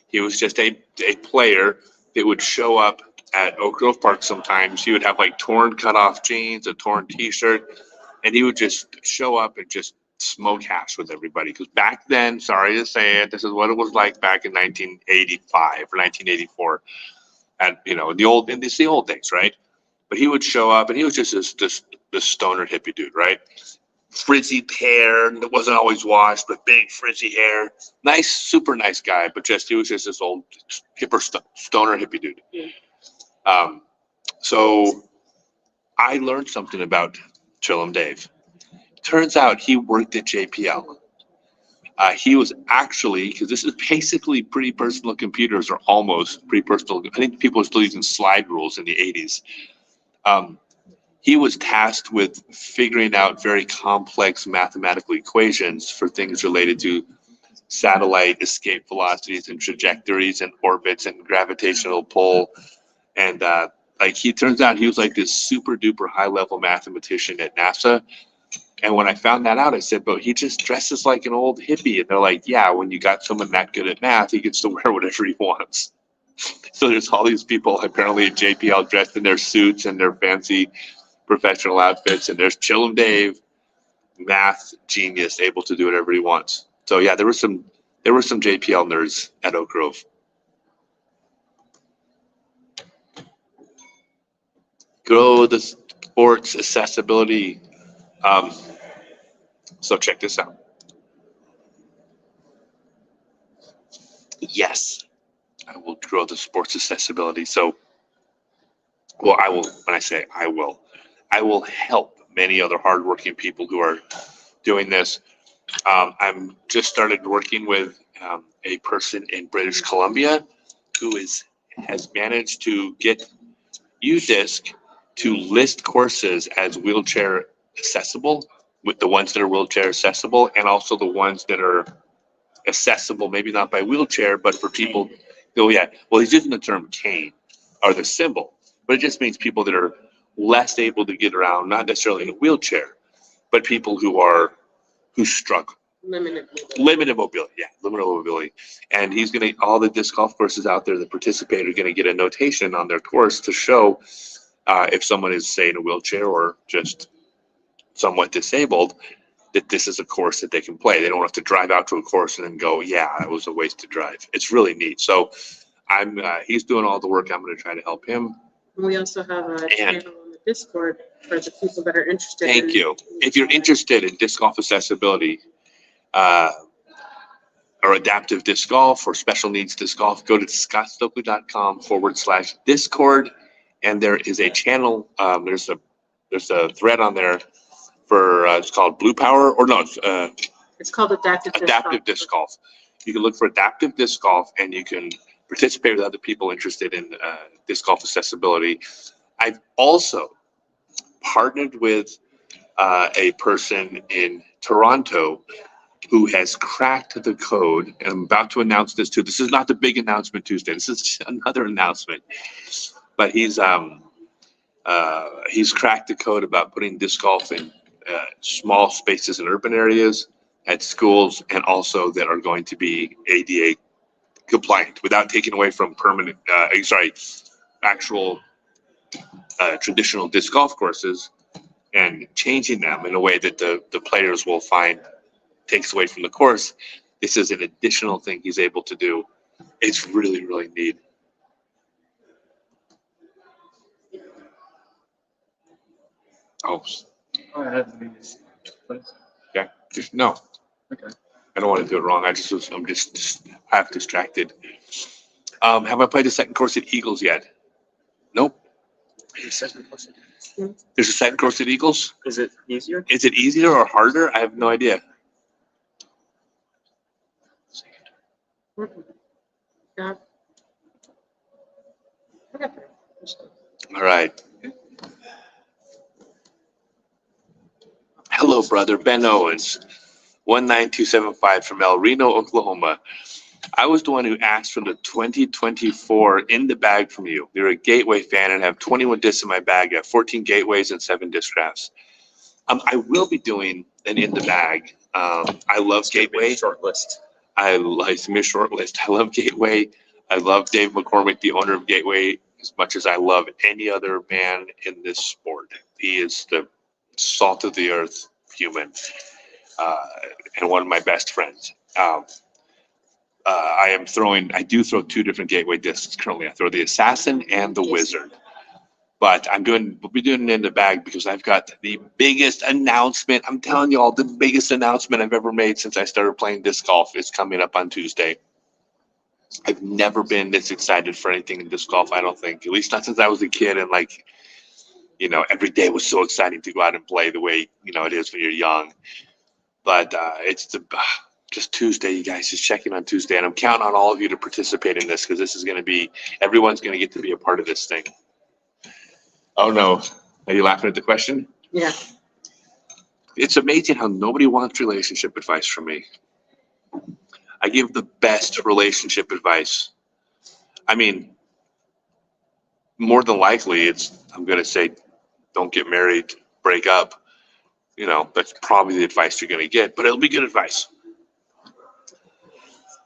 He was just a player that would show up at Oak Grove Park sometimes. He would have like torn cutoff jeans, a torn T-shirt, and he would just show up and just smoke hash with everybody. Because back then, sorry to say it, this is what it was like back in 1985 or 1984. And it's the old days, right? But he would show up, and he was just this stoner hippie dude, right? Frizzy hair that wasn't always washed, but big frizzy hair. Nice, super nice guy, but he was just this old hipper stoner hippie dude. So I learned something about Chillum Dave. Turns out he worked at JPL. He was actually, because this is basically pretty personal computers, or almost pretty personal. I think people were still using slide rules in the 80s. He was tasked with figuring out very complex mathematical equations for things related to satellite escape velocities and trajectories and orbits and gravitational pull. And he turns out he was like this super duper high level mathematician at NASA. And when I found that out, I said, but he just dresses like an old hippie. And they're like, yeah, when you got someone that good at math, he gets to wear whatever he wants. So there's all these people apparently at JPL dressed in their suits and their fancy professional outfits, and there's Chillum Dave, math genius, able to do whatever he wants. So yeah, there were some JPL nerds at Oak Grove. Grow the sports accessibility. So check this out. Yes, I will grow the sports accessibility. So, well, I will. When I say I will help many other hardworking people who are doing this. I'm just started working with a person in British Columbia who has managed to get UDisc to list courses as wheelchair accessible, with the ones that are wheelchair accessible, and also the ones that are accessible, maybe not by wheelchair, but for people. Oh yeah, well, he's using the term cane or the symbol, but it just means people that are less able to get around, not necessarily in a wheelchair, but people who struggle. Limited mobility. And he's going to, all the disc golf courses out there that participate are going to get a notation on their course to show if someone is, say, in a wheelchair or just somewhat disabled, that this is a course that they can play. They don't have to drive out to a course and then go, yeah, it was a waste to drive. It's really neat. So he's doing all the work. I'm going to try to help him. We also have a channel on the Discord for the people that are interested. Thank you. If you're interested in disc golf accessibility, or adaptive disc golf or special needs disc golf, go to scottstokely.com/Discord, and there is a channel. There's a thread on there for it's called Blue Power, or no, it's called adaptive disc golf. You can look for adaptive disc golf, and you can participate with other people interested in disc golf accessibility. I've also partnered with a person in Toronto who has cracked the code, and I'm about to announce this too. This is not the big announcement Tuesday. This is another announcement. But he's cracked the code about putting disc golf in small spaces in urban areas, at schools, and also that are going to be ADA compliant without taking away from actual traditional disc golf courses, and changing them in a way that the players will find takes away from the course. This is an additional thing he's able to do. It's really, really neat. Oh, Oh, I had these. Place. Yeah, just no. Okay. I don't want to do it wrong. I'm just half distracted. Have I played the second course at Eagles yet? Nope. There's a second course at Eagles. Is it easier? Is it easier or harder? I have no idea. Yeah. Okay. All right. Hello, brother. Ben Owens, 19275 from El Reno, Oklahoma. I was the one who asked for the 2024 in the bag from you. You're a Gateway fan and have 21 discs in my bag. I have 14 Gateways and 7 disc drafts. I will be doing an in the bag. I love Gateway. Short list. I like me a short list. I love Gateway. I love Dave McCormick, the owner of Gateway, as much as I love any other man in this sport. He is the salt of the earth human, and one of my best friends. I do throw 2 different Gateway discs currently. I throw the Assassin and the Wizard. But we'll be doing it in the bag because I've got the biggest announcement. I'm telling you all, the biggest announcement I've ever made since I started playing disc golf is coming up on Tuesday. I've never been this excited for anything in disc golf, I don't think. At least not since I was a kid and every day was so exciting to go out and play the way, it is when you're young. But it's just Tuesday, you guys, just checking on Tuesday. And I'm counting on all of you to participate in this because this is going to be, everyone's going to get to be a part of this thing. Oh, no. Are you laughing at the question? Yeah. It's amazing how nobody wants relationship advice from me. I give the best relationship advice. I mean, more than likely, I'm going to say, don't get married, break up. That's probably the advice you're going to get, but it'll be good advice.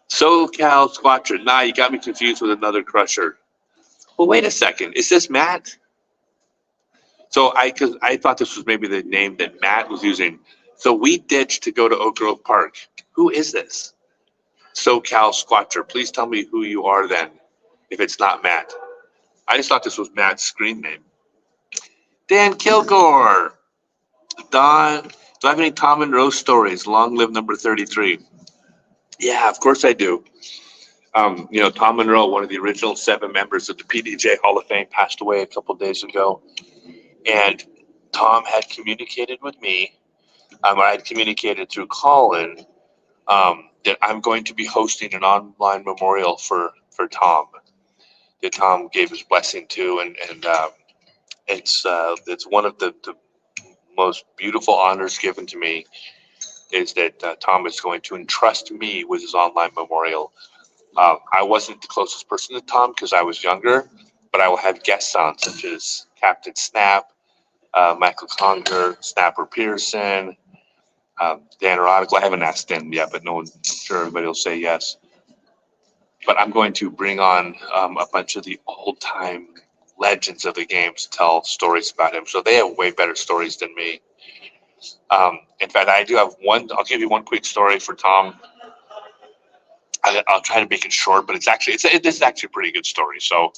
SoCal Squatcher. Nah, you got me confused with another crusher. Well, wait a second. Is this Matt? So because I thought this was maybe the name that Matt was using. So we ditched to go to Oak Grove Park. Who is this? SoCal Squatcher. Please tell me who you are then, if it's not Matt. I just thought this was Matt's screen name. Dan Kilgore. Don, do I have any Tom and Rose stories? Long live number 33. Yeah, of course I do. Tom Monroe, one of the original 7 members of the PDJ Hall of Fame, passed away a couple days ago. And Tom had communicated with me, I had communicated through Colin, that I'm going to be hosting an online memorial for Tom, that Tom gave his blessing to. And it's one of the most beautiful honors given to me is that Tom is going to entrust me with his online memorial. I wasn't the closest person to Tom because I was younger, but I will have guests on such as Captain Snap, Michael Conger, Snapper Pearson, Dan Rodicle. I haven't asked them yet, but I'm sure everybody will say yes. But I'm going to bring on a bunch of the old-time legends of the game to tell stories about him. So they have way better stories than me. In fact, I do have one. I'll give you one quick story for Tom. I'll try to make it short, but this is actually a pretty good story. So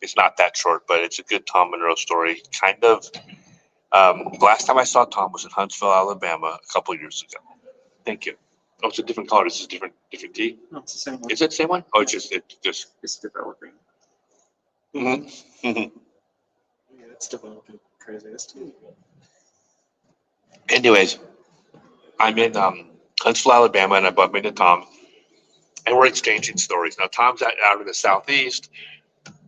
it's not that short, but it's a good Tom Monroe story. Kind of. The last time I saw Tom was in Huntsville, Alabama, a couple of years ago. Thank you. Oh, it's a different color. This is different tee. No, it's the same one. Is it the same one? Oh, it's just. It's developing. Mm-hmm. Yeah, it's developing crazy. It's too. Anyways, I'm in Huntsville, Alabama, and I bump into Tom, and we're exchanging stories. Now, Tom's out in the Southeast,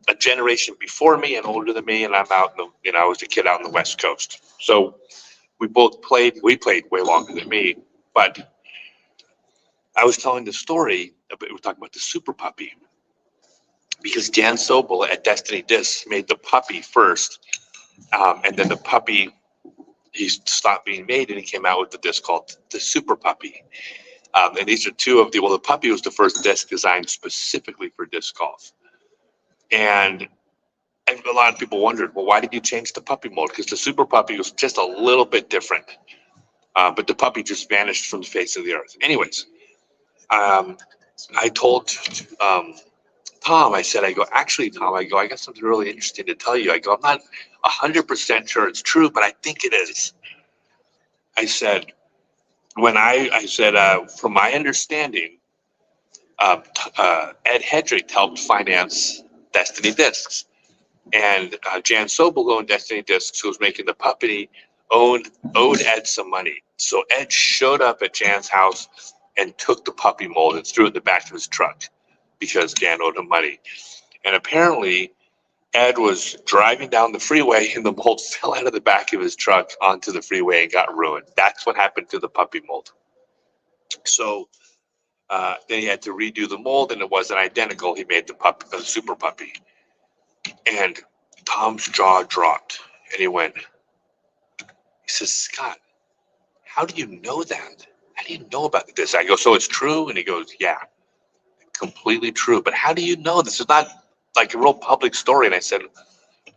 a generation before me and older than me, and I'm out I was a kid out on the West Coast. So we played way longer than me, but I was telling the story, we're talking about the Super Puppy, because Dan Sobel at Destiny Discs made the puppy first, and then the puppy, he stopped being made, and he came out with the disc called the Super Puppy. And these are the puppy was the first disc designed specifically for disc golf. And a lot of people wondered, well, why did you change the puppy mold? Because the Super Puppy was just a little bit different. But the puppy just vanished from the face of the earth. Anyways, I told Tom, I said, actually, Tom, I got something really interesting to tell you. I'm not 100% sure it's true, but I think it is. I said, from my understanding, Ed Hedrick helped finance Destiny Discs. And Jan Sobel owned Destiny Discs, who was making the puppy, owed Ed some money. So Ed showed up at Jan's house and took the puppy mold and threw it in the back of his truck because Jan owed him money. And apparently, Ed was driving down the freeway and the mold fell out of the back of his truck onto the freeway and got ruined. That's what happened to the puppy mold. So then he had to redo the mold, and it wasn't identical. He made the super puppy. And Tom's jaw dropped, and he says, Scott, how do you know that? How do you know about this? I go, so it's true? And he goes, yeah, completely true. But how do you know? This is not like a real public story. And I said,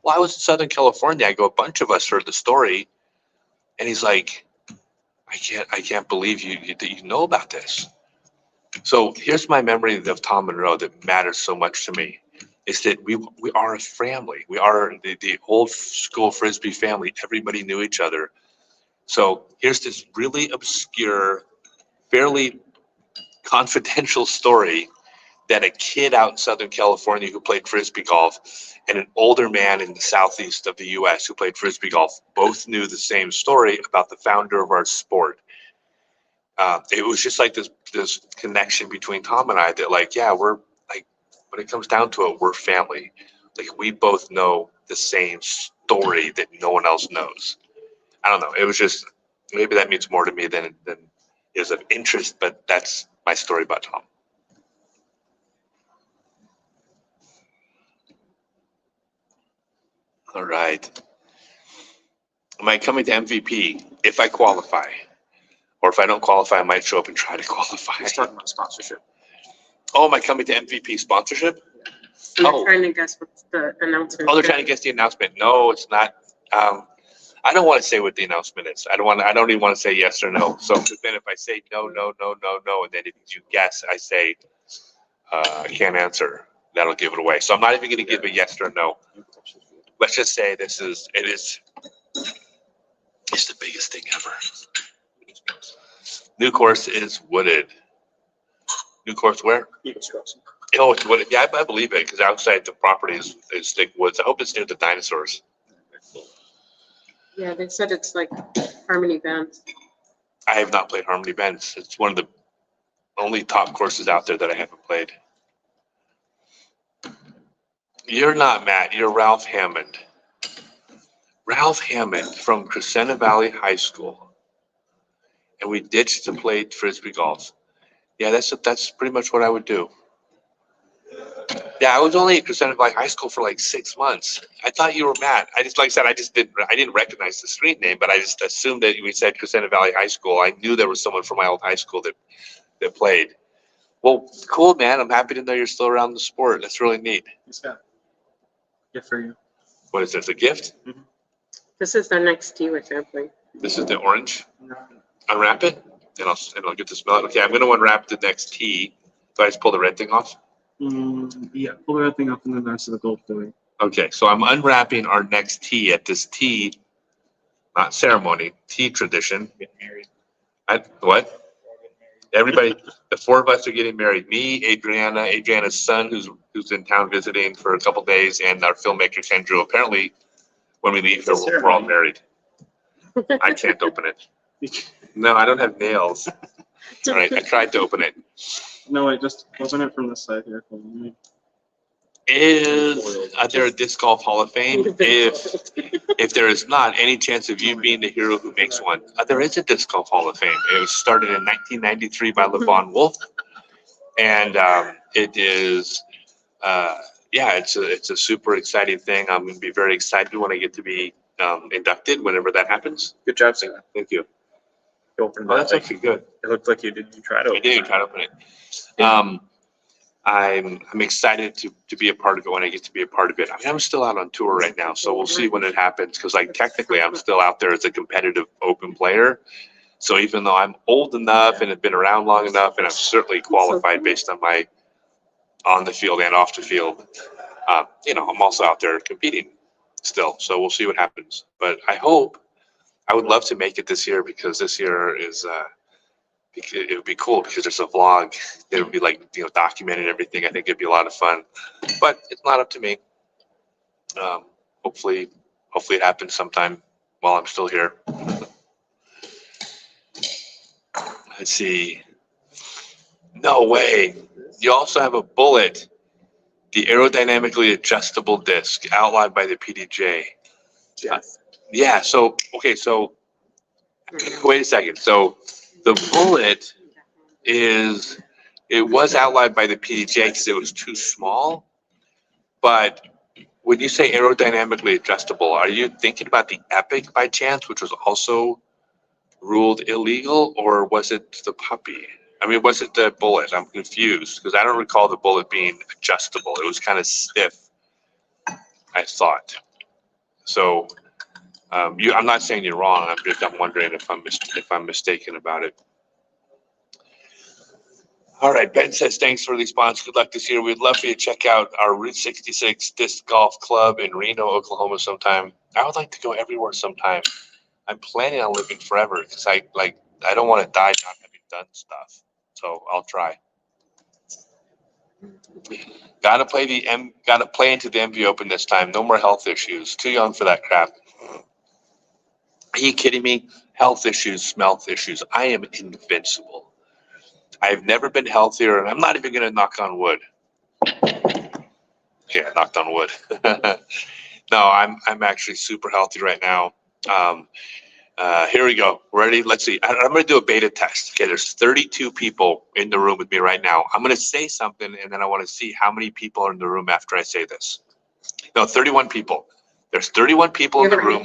well, I was in Southern California. I go, a bunch of us heard the story. And he's like, I can't believe that you know about this. So here's my memory of Tom Monroe that matters so much to me, is that we are a family. We are the old school Frisbee family. Everybody knew each other. So here's this really obscure, fairly confidential story that a kid out in Southern California who played Frisbee golf and an older man in the southeast of the US who played Frisbee golf both knew the same story about the founder of our sport. It was just like this connection between Tom and I that, like, yeah, we're like, when it comes down to it, we're family. Like, we both know the same story that no one else knows. I don't know. It was just, maybe that means more to me than is of interest, but that's my story about Tom. All right. Am I coming to MVP if I qualify? Or if I don't qualify, I might show up and try to qualify. He's talking about sponsorship. Oh, am I coming to MVP sponsorship? I'm Oh. trying to guess what's the announcement. Oh, they're trying to guess the announcement. No, it's not. I don't want to say what the announcement is. I don't even want to say yes or no. So then if I say no, and then if you guess, I say I can't answer, that'll give it away. So I'm not even going to give a yes or no. Let's just say it's the biggest thing ever. New course is wooded. New course where? Eagles Crossing. Oh, it's wooded. Yeah, I believe it, because outside the property is thick woods. I hope it's near the dinosaurs. Yeah, they said it's like Harmony Bands. I have not played Harmony Bends. It's one of the only top courses out there that I haven't played. You're not Matt. You're Ralph Hammond. Ralph Hammond from Crescenta Valley High School. And we ditched to play Frisbee golf. Yeah, that's pretty much what I would do. Yeah, I was only at Crescenta Valley High School for like 6 months. I thought you were Matt. I didn't recognize the street name, but I just assumed that we said Crescenta Valley High School. I knew there was someone from my old high school that played. Well, cool, man. I'm happy to know you're still around the sport. That's really neat. He's got a gift for you. What is this, a gift? This is the next tea we're sampling. This is the orange. Unwrap it, and I'll get to smell it. Okay, I'm going to unwrap the next tea. Do I just pull the red thing off? Yeah, pull the red thing up and then there's the gold doing. Okay, so I'm unwrapping our next tea at this tea, not ceremony, tea tradition. Get married. What? Everybody, the four of us are getting married. Me, Adriana's son, who's in town visiting for a couple days, and our filmmaker Kendra. Apparently, when we leave here, we're all married. I can't open it. No, I don't have nails. All right, I tried to open it. No, wait, just open it from this side here. Is there a disc golf Hall of Fame? If there is not, any chance of you being the hero who makes one? There is a disc golf Hall of Fame. It was started in 1993 by LeVon Wolf, and it is, it's a super exciting thing. I'm going to be very excited when I get to be inducted whenever that happens. Good job, Sam. Thank you. You opened Oh, it. that's actually good. It looked like you didn't try to I open did it. try to open it. I'm excited to be a part of it when I get to be a part of it. I mean, I'm still out on tour right now, so we'll see when it happens. Because like technically, I'm still out there as a competitive open player. So even though I'm old enough and have been around long enough, and I'm certainly qualified based on my on the field and off the field, I'm also out there competing still. So we'll see what happens. But I hope I would love to make it this year because this year is it would be cool because there's a vlog. It would be like, documenting everything. I think it'd be a lot of fun, but it's not up to me. Hopefully it happens sometime while I'm still here. Let's see. No way. You also have a bullet, the aerodynamically adjustable disc outlawed by the PDJ. Yes. Yeah. So, okay. So wait a second. So the bullet it was outlawed by the PDJ because it was too small. But when you say aerodynamically adjustable, are you thinking about the Epic by chance, which was also ruled illegal, or was it the puppy? I mean, was it the bullet? I'm confused because I don't recall the bullet being adjustable. It was kind of stiff, I thought. So, I'm not saying you're wrong. I'm wondering if I'm mistaken about it. All right, Ben says, thanks for the response. Good luck this year. We'd love for you to check out our Route 66 Disc Golf Club in Reno, Oklahoma sometime. I would like to go everywhere sometime. I'm planning on living forever because I don't want to die not having done stuff. So I'll try. Gotta play into the MV Open this time. No more health issues. Too young for that crap. Are you kidding me? Health issues, smell issues. I am invincible. I've never been healthier, and I'm not even gonna knock on wood. Okay, I knocked on wood. No, I'm actually super healthy right now. Here we go. Ready? Let's see. I'm going to do a beta test. Okay, there's 32 people in the room with me right now. I'm going to say something, and then I want to see how many people are in the room after I say this. No, 31 people. There's 31 people in the room.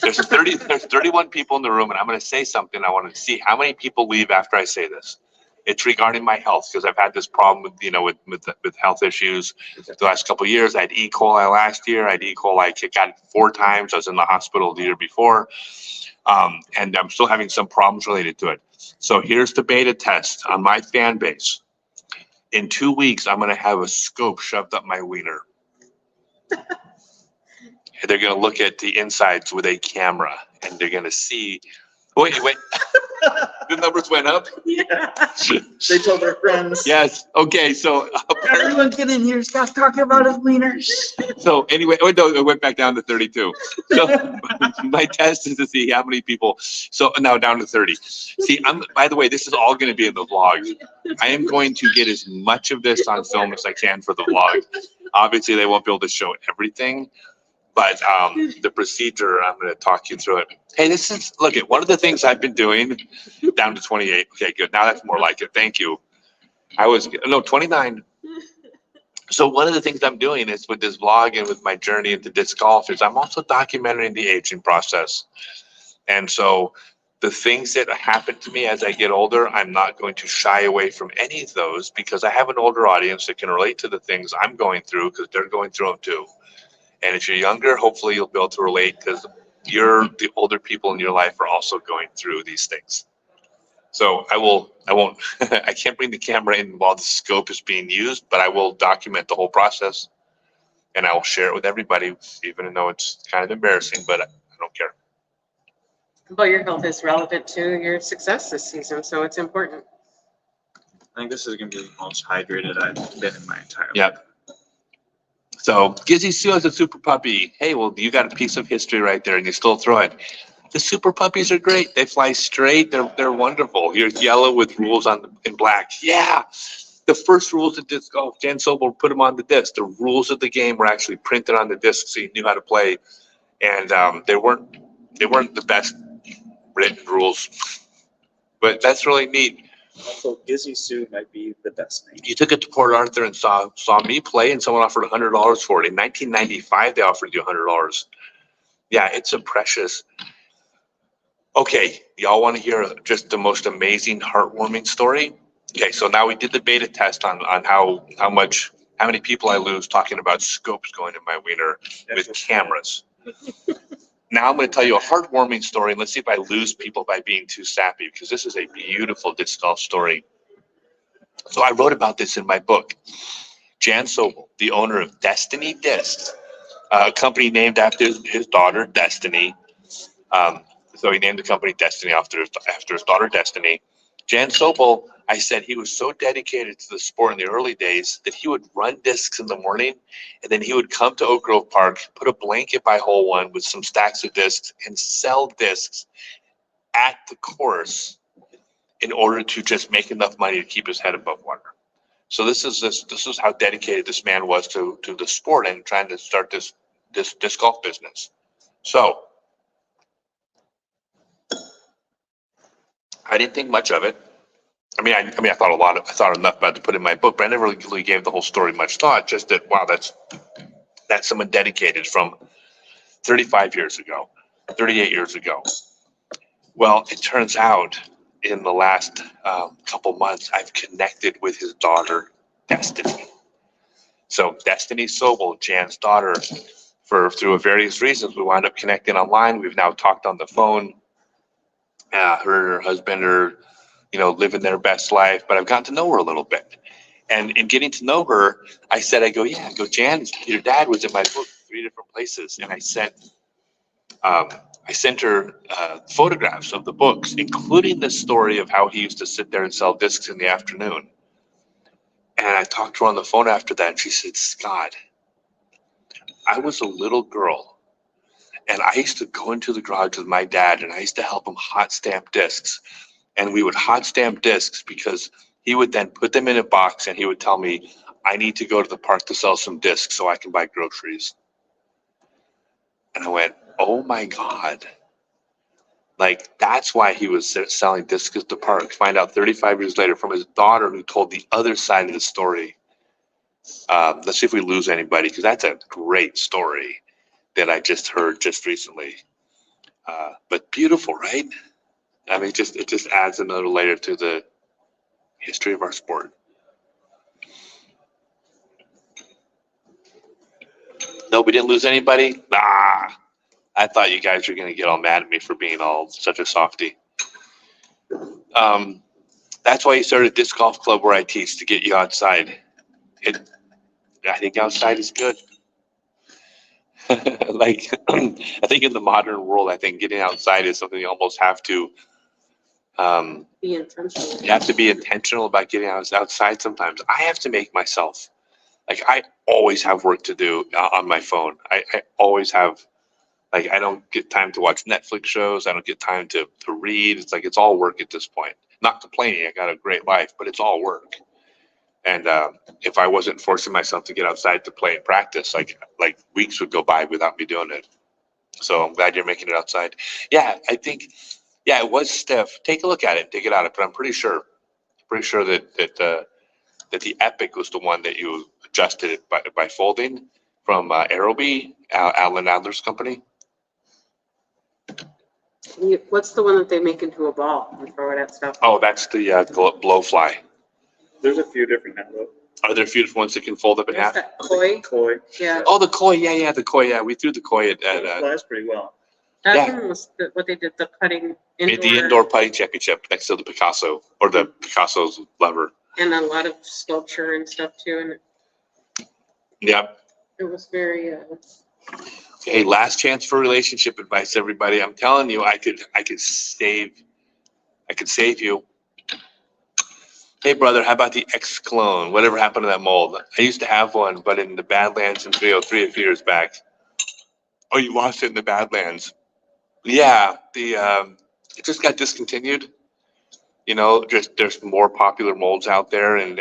There's 31 people in the room, and I'm going to say something. I want to see how many people leave after I say this. It's regarding my health because I've had this problem with health issues the last couple of years. I had E. coli last year. I had E. coli. I got it 4 times. I was in the hospital the year before. And I'm still having some problems related to it. So here's the beta test on my fan base. In 2 weeks, I'm going to have a scope shoved up my wiener. And they're going to look at the insides with a camera, and they're going to see. Wait. The numbers went up? Yeah. They told their friends. Yes. Okay. So Everyone get in here. Scott's talking about his wieners. So anyway, no, it went back down to 32. So my test is to see how many people. So now down to 30. See, by the way, this is all going to be in the vlog. I am going to get as much of this on film as I can for the vlog. Obviously, they won't be able to show everything, but the procedure, I'm going to talk you through it. Hey, look at one of the things I've been doing, down to 28. Okay, good. Now that's more like it. Thank you. 29. So one of the things I'm doing is with this vlog and with my journey into disc golf is I'm also documenting the aging process. And so the things that happen to me as I get older, I'm not going to shy away from any of those because I have an older audience that can relate to the things I'm going through because they're going through them too. And if you're younger, hopefully you'll be able to relate because the older people in your life are also going through these things. So I won't, I can't bring the camera in while the scope is being used, but I will document the whole process and I will share it with everybody, even though it's kind of embarrassing, but I don't care. But your health is relevant to your success this season, so it's important. I think this is going to be the most hydrated I've been in my entire life. Yep. So Gizzy Sue has a super puppy. Hey, well, you got a piece of history right there and you still throw it. The super puppies are great. They fly straight. They're wonderful. Here's yellow with rules in black. Yeah. The first rules of disc golf, Jan Sobel put them on the disc. The rules of the game were actually printed on the disc so you knew how to play. And they weren't the best written rules. But that's really neat. Also, Gizzy Sue might be the best name. You took it to Port Arthur and saw me play, and someone offered $100 for it. In 1995, they offered you $100. Yeah, it's a precious. Okay, y'all want to hear just the most amazing, heartwarming story? Okay, so now we did the beta test on how many people I lose talking about scopes going in my wiener with cameras. Now I'm going to tell you a heartwarming story, and let's see if I lose people by being too sappy, because this is a beautiful disc golf story. So I wrote about this in my book. Jan Sobel, the owner of Destiny Discs, a company named after his daughter, Destiny. So he named the company Destiny after his daughter Destiny. Jan Sobel, I said he was so dedicated to the sport in the early days that he would run discs in the morning, and then he would come to Oak Grove Park, put a blanket by hole one with some stacks of discs, and sell discs at the course in order to just make enough money to keep his head above water. So this is how dedicated this man was to the sport and trying to start this disc golf business. So I didn't think much of it. I mean, I thought enough about it to put in my book, but I never really gave the whole story much thought. Just that, wow, that's someone dedicated from 35 years ago, 38 years ago. Well, it turns out in the last couple months, I've connected with his daughter, Destiny. So Destiny Sobel, Jan's daughter, through various reasons, we wound up connecting online. We've now talked on the phone. Her husband are, living their best life, but I've gotten to know her a little bit. And in getting to know her, I go, Jan, your dad was in my book 3 different places. And I sent her photographs of the books, including the story of how he used to sit there and sell discs in the afternoon. And I talked to her on the phone after that, and she said, Scott, I was a little girl, and I used to go into the garage with my dad, and I used to help him hot stamp discs. And we would hot stamp discs because he would then put them in a box, and he would tell me, I need to go to the park to sell some discs so I can buy groceries. And I went, oh my God. Like, that's why he was selling discs at the park. Find out 35 years later from his daughter, who told the other side of the story. Let's see if we lose anybody, because that's a great story that I just heard just recently. But beautiful, right? I mean, it just adds another layer to the history of our sport. No, we didn't lose anybody? I thought you guys were going to get all mad at me for being all such a softie. That's why you started this golf club where I teach, to get you outside. I think outside is good. Like, I think in the modern world, I think getting outside is something you almost have to. Be intentional. You have to be intentional about getting outside sometimes. I have to make myself, like, I always have work to do on my phone. I always have, like, I don't get time to watch Netflix shows. I don't get time to read. It's like, it's all work at this point. Not complaining, I got a great life, but it's all work. And if I wasn't forcing myself to get outside to play and practice, like weeks would go by without me doing it. So I'm glad you're making it outside. Yeah, I think, yeah, it was stiff. Take a look at it, dig it out. But I'm pretty sure that the Epic was the one that you adjusted it by folding from Aerobee, Alan Adler's company. What's the one that they make into a ball and throw it at stuff? Oh, that's the Blowfly. There's a few different now, though. Are there a few different ones that can fold up in There's half? that koi. Koi. Yeah. Oh, the koi, yeah, the koi, yeah. We threw the koi at Flies pretty well. That Yeah. one was what they did, the putting the indoor putting championship next to the Picasso, or the Picasso's lever. And a lot of sculpture and stuff too. And Yeah. it was very, Okay, last chance for relationship advice, everybody. I'm telling you, I could save you. Hey brother, how about the X clone? Whatever happened to that mold? I used to have one, but in the Badlands in 303 a few years back. Oh, you lost it in the Badlands. Yeah, it just got discontinued. Just there's more popular molds out there, and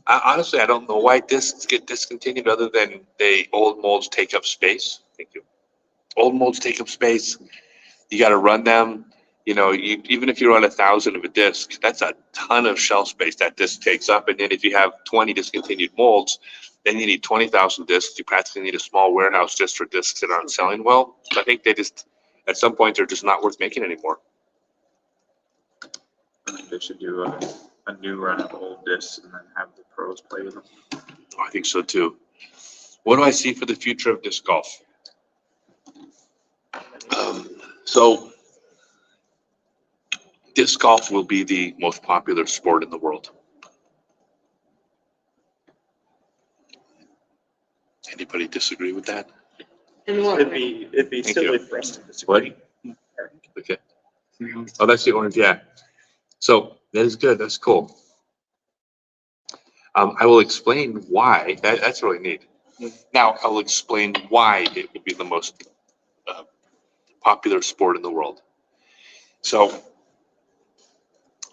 honestly, I don't know why discs get discontinued, other than old molds take up space. Thank you. Old molds take up space. You got to run them. Even if you run 1,000 of a disc, that's a ton of shelf space that disc takes up. And then if you have 20 discontinued molds, then you need 20,000 discs. You practically need a small warehouse just for discs that aren't selling well. So I think at some point, they're just not worth making anymore. I think they should do a new run of old discs and then have the pros play with them. I think so too. What do I see for the future of disc golf? So disc golf will be the most popular sport in the world. Anybody disagree with that? and what? It'd be Thank silly you. for us to disagree. orange. Okay. Oh, that's the orange, yeah. So that is good. That's cool. I will explain why. That's really neat. Now, I will explain why it would be the most popular sport in the world. So,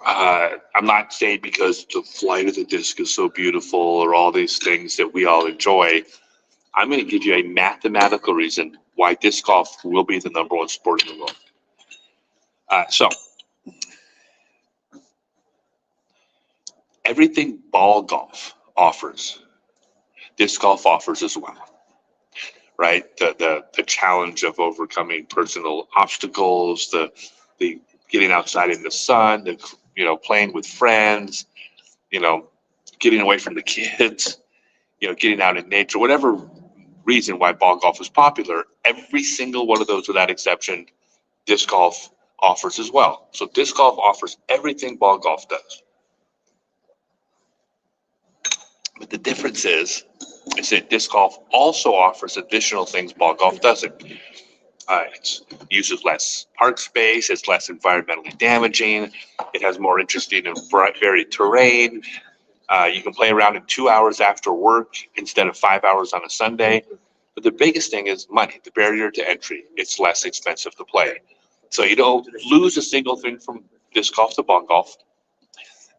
I'm not saying because the flight of the disc is so beautiful or all these things that we all enjoy. I'm going to give you a mathematical reason why disc golf will be the number one sport in the world. So, everything ball golf offers, disc golf offers as well, right? The challenge of overcoming personal obstacles, the getting outside in the sun, the playing with friends, getting away from the kids, getting out in nature, whatever reason why ball golf is popular, every single one of those without exception, disc golf offers as well. So disc golf offers everything ball golf does. But the difference is that disc golf also offers additional things ball golf doesn't. It uses less park space, it's less environmentally damaging, it has more interesting and varied terrain. You can play around in 2 hours after work instead of 5 hours on a Sunday. But the biggest thing is money, the barrier to entry. It's less expensive to play. So you don't lose a single thing from disc golf to ball golf,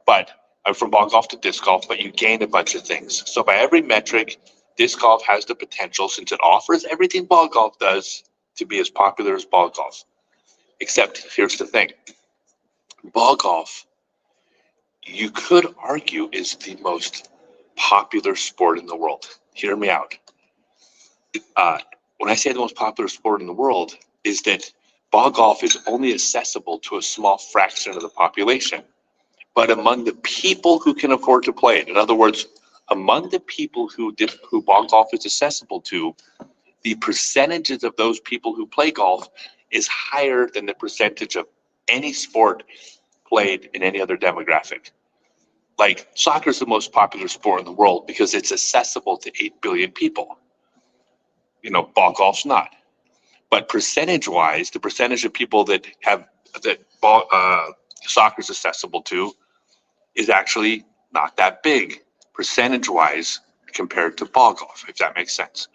but from ball golf to disc golf, but you gain a bunch of things. So by every metric, disc golf has the potential, since it offers everything ball golf does, to be as popular as ball golf. Except here's the thing. Ball golf, you could argue, is the most popular sport in the world. Hear me out. When I say the most popular sport in the world, is that ball golf is only accessible to a small fraction of the population. But among the people who can afford to play it, in other words, among the people who ball golf is accessible to, the percentages of those people who play golf is higher than the percentage of any sport played in any other demographic. Like soccer is the most popular sport in the world because it's accessible to 8 billion people. Ball golf's not. But percentage-wise, the percentage of people that soccer is accessible to is actually not that big, percentage-wise, compared to ball golf, if that makes sense.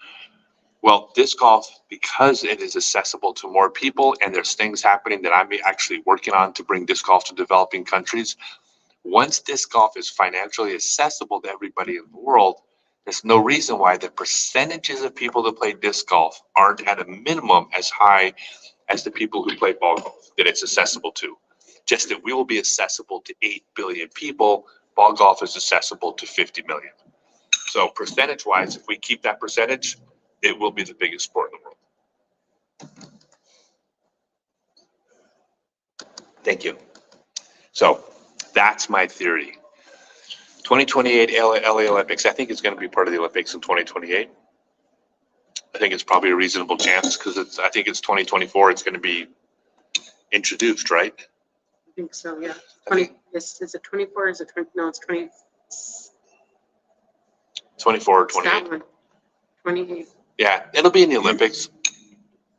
Well, disc golf, because it is accessible to more people, and there's things happening that I'm actually working on to bring disc golf to developing countries. Once disc golf is financially accessible to everybody in the world, there's no reason why the percentages of people that play disc golf aren't at a minimum as high as the people who play ball golf that it's accessible to. Just that we will be accessible to 8 billion people. Ball golf is accessible to 50 million. So percentage-wise, if we keep that percentage, it will be the biggest sport in the world. Thank you. So that's my theory. 2028 LA Olympics, I think it's going to be part of the Olympics in 2028. I think it's probably a reasonable chance because I think it's 2024. It's going to be introduced, right? I think so, yeah. 20, is it 24? Is it 20? No, it's 20. 24 or It's that 28. one. 28. Yeah, it'll be in the Olympics.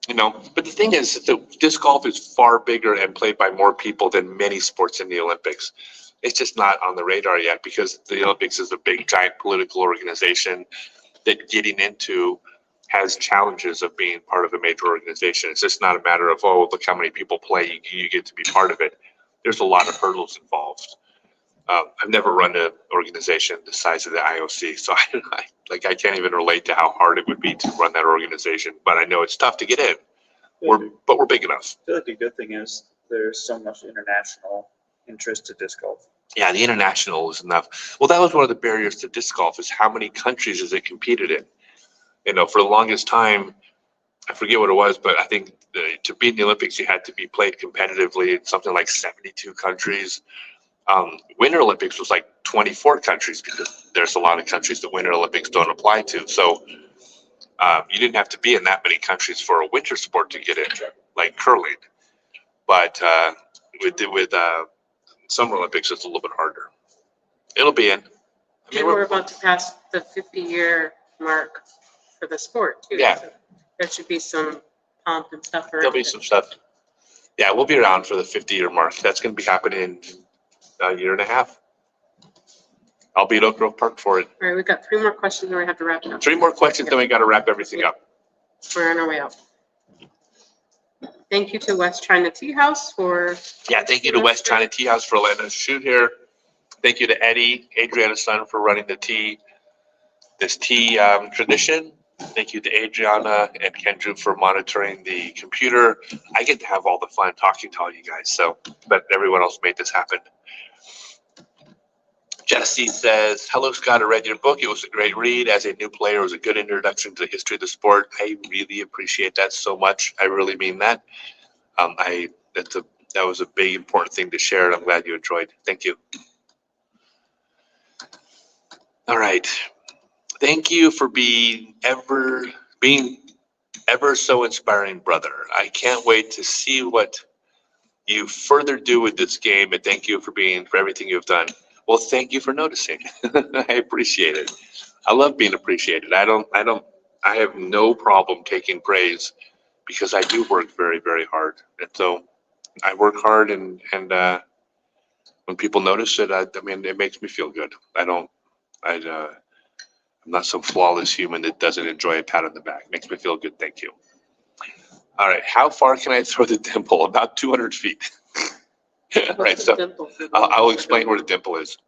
But the thing is that disc golf is far bigger and played by more people than many sports in the Olympics. It's just not on the radar yet because the Olympics is a big, giant political organization that getting into has challenges of being part of a major organization. It's just not a matter of, oh, look how many people play, you get to be part of it. There's a lot of hurdles involved. I've never run an organization the size of the IOC, so I can't even relate to how hard it would be to run that organization, but I know it's tough to get in. But we're big enough. I feel like a good thing is there's so much international interest to disc golf. Yeah, the international is enough. Well, that was one of the barriers to disc golf is how many countries has it competed in? For the longest time, I forget what it was, but I think to be in the Olympics, you had to be played competitively in something like 72 countries. Winter Olympics was like 24 countries because there's a lot of countries that Winter Olympics don't apply to. So you didn't have to be in that many countries for a winter sport to get in, like curling. But with Summer Olympics, it's a little bit harder. It'll be in. We're about to pass the 50-year mark for the sport too. Yeah. So there should be some pomp and stuff around There'll be it. some stuff. Yeah, we'll be around for the 50-year mark. That's going to be happening in a year and a half. I'll be at Oak Grove Park for it. All right, we've got 3 more questions and we have to wrap it up. 3 more questions, then we got to wrap everything up. We're on our way out. Thank you to West China Tea House for. Yeah, thank you to West China Tea House for letting us shoot here. Thank you to Eddie, Adriana's son, for running this tea tradition. Thank you to Adriana and Kendra for monitoring the computer. I get to have all the fun talking to all you guys, but everyone else made this happen. Jesse says, hello, Scott. I read your book. It was a great read. As a new player, it was a good introduction to the history of the sport. I really appreciate that so much. I really mean that. That was a big, important thing to share, and I'm glad you enjoyed. Thank you. All right. Thank you for being ever so inspiring, brother. I can't wait to see what you further do with this game, and thank you for everything you've done. Well, thank you for noticing. I appreciate it. I love being appreciated. I have no problem taking praise because I do work very, very hard. And so I work hard, and when people notice it, it makes me feel good. I'm not some flawless human that doesn't enjoy a pat on the back. Makes me feel good. Thank you. All right. How far can I throw the dimple? About 200 feet. All right. So I'll explain where the dimple is.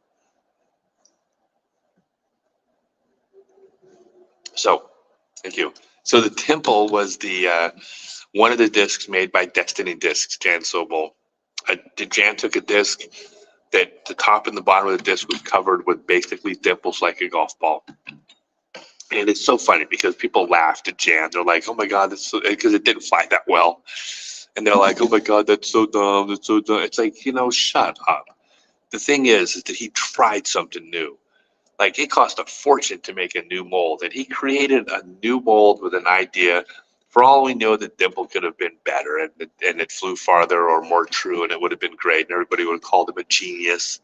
So, thank you. So the dimple was the one of the discs made by Destiny Discs, Jan Sobel. Jan took a disc that the top and the bottom of the disc was covered with basically dimples like a golf ball. And it's so funny because people laughed at Jan. They're like, oh my God, that's so, because it didn't fly that well. And they're like, oh my God, that's so dumb. That's so dumb. It's like, shut up. The thing is that he tried something new. Like, it cost a fortune to make a new mold. And he created a new mold with an idea. For all we know, the dimple could have been better and it flew farther or more true, and it would have been great. And everybody would have called him a genius.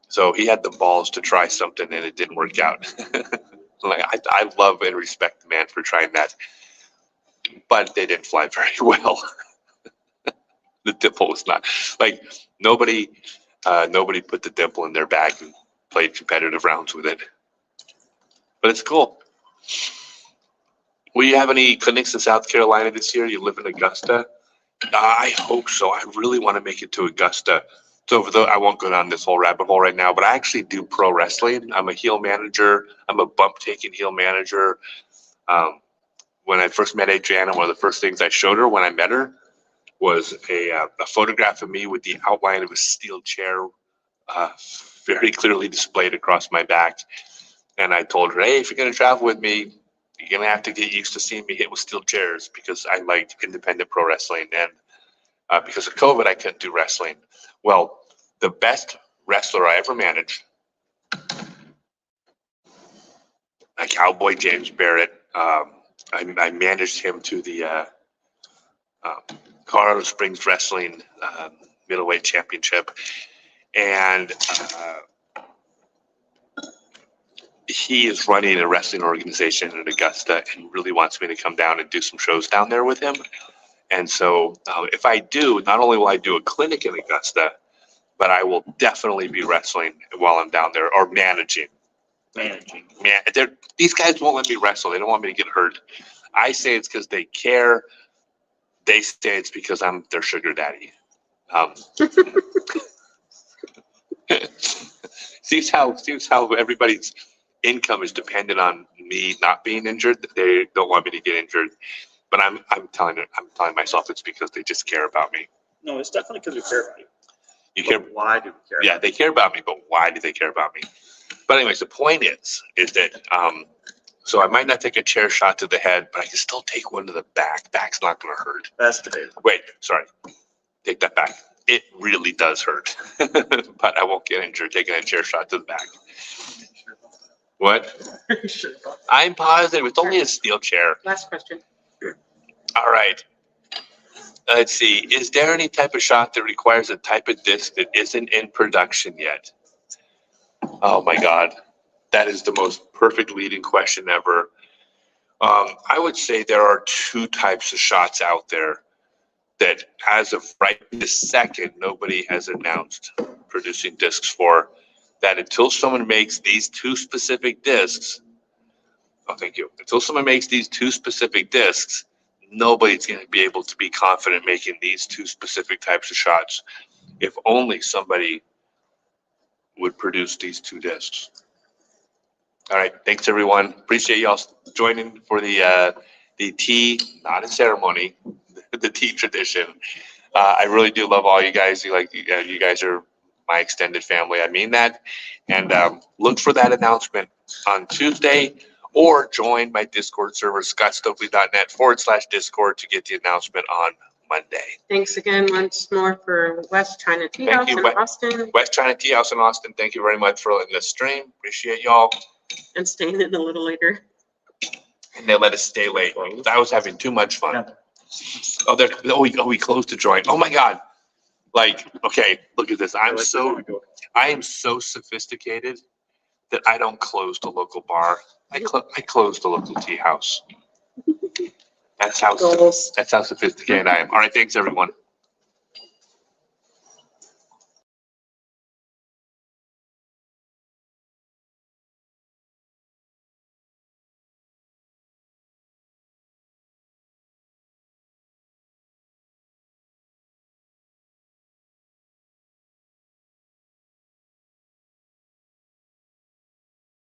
So he had the balls to try something, and it didn't work out. Like, I love and respect the man for trying that, but they didn't fly very well. The dimple was not like nobody put the dimple in their bag and played competitive rounds with it. But it's cool. Will you have any clinics in South Carolina this year? You live in Augusta? I hope so. I really want to make it to Augusta. So I won't go down this whole rabbit hole right now, but I actually do pro wrestling. I'm a heel manager. I'm a bump-taking heel manager. When I first met Adriana, one of the first things I showed her when I met her was a photograph of me with the outline of a steel chair very clearly displayed across my back. And I told her, hey, if you're going to travel with me, you're going to have to get used to seeing me hit with steel chairs because I like independent pro wrestling. And because of COVID, I couldn't do wrestling. Well, the best wrestler I ever managed, a Cowboy James Barrett, I managed him to the Colorado Springs Wrestling Middleweight Championship. And he is running a wrestling organization in Augusta and really wants me to come down and do some shows down there with him. And so if I do, not only will I do a clinic in Augusta, but I will definitely be wrestling while I'm down there, or managing. Man, these guys won't let me wrestle. They don't want me to get hurt. I say it's because they care. They say it's because I'm their sugar daddy. Seems how everybody's income is dependent on me not being injured. They don't want me to get injured, but I'm telling myself it's because they just care about me. No, it's definitely because we care about you. You care? Why do we care? Yeah, they care about me, but why do they care about me? But anyways, the point is that so I might not take a chair shot to the head, but I can still take one to the back. Back's not going to hurt. That's debatable. Wait, sorry. Take that back. It really does hurt, but I won't get injured taking a chair shot to the back. What? I'm positive. It's only a steel chair. Last question. All right. Let's see. Is there any type of shot that requires a type of disc that isn't in production yet? Oh my God. That is the most perfect leading question ever. I would say there are 2 types of shots out there. that as of right this second, nobody has announced producing discs for, that until someone makes these two specific discs, oh, thank you. Until someone makes these two specific discs, nobody's going to be able to be confident making these two specific types of shots. If only somebody would produce these two discs. All right, thanks everyone. Appreciate y'all joining for the tea, not a ceremony, the tea tradition. I really do love all you guys. You guys are my extended family. I mean that. And look for that announcement on Tuesday, or join my Discord server, scottstokely.net/Discord, to get the announcement on Monday. Thanks again once more for West China Tea House in Austin. West China Tea House in Austin. Thank you very much for letting us stream. Appreciate y'all. And staying in a little later. And they let us stay late. I was having too much fun. We closed to join. Oh my God. Like, okay, look at this. I am so sophisticated that I don't close the local bar. I close the local tea house. That's how sophisticated I am. All right, thanks everyone.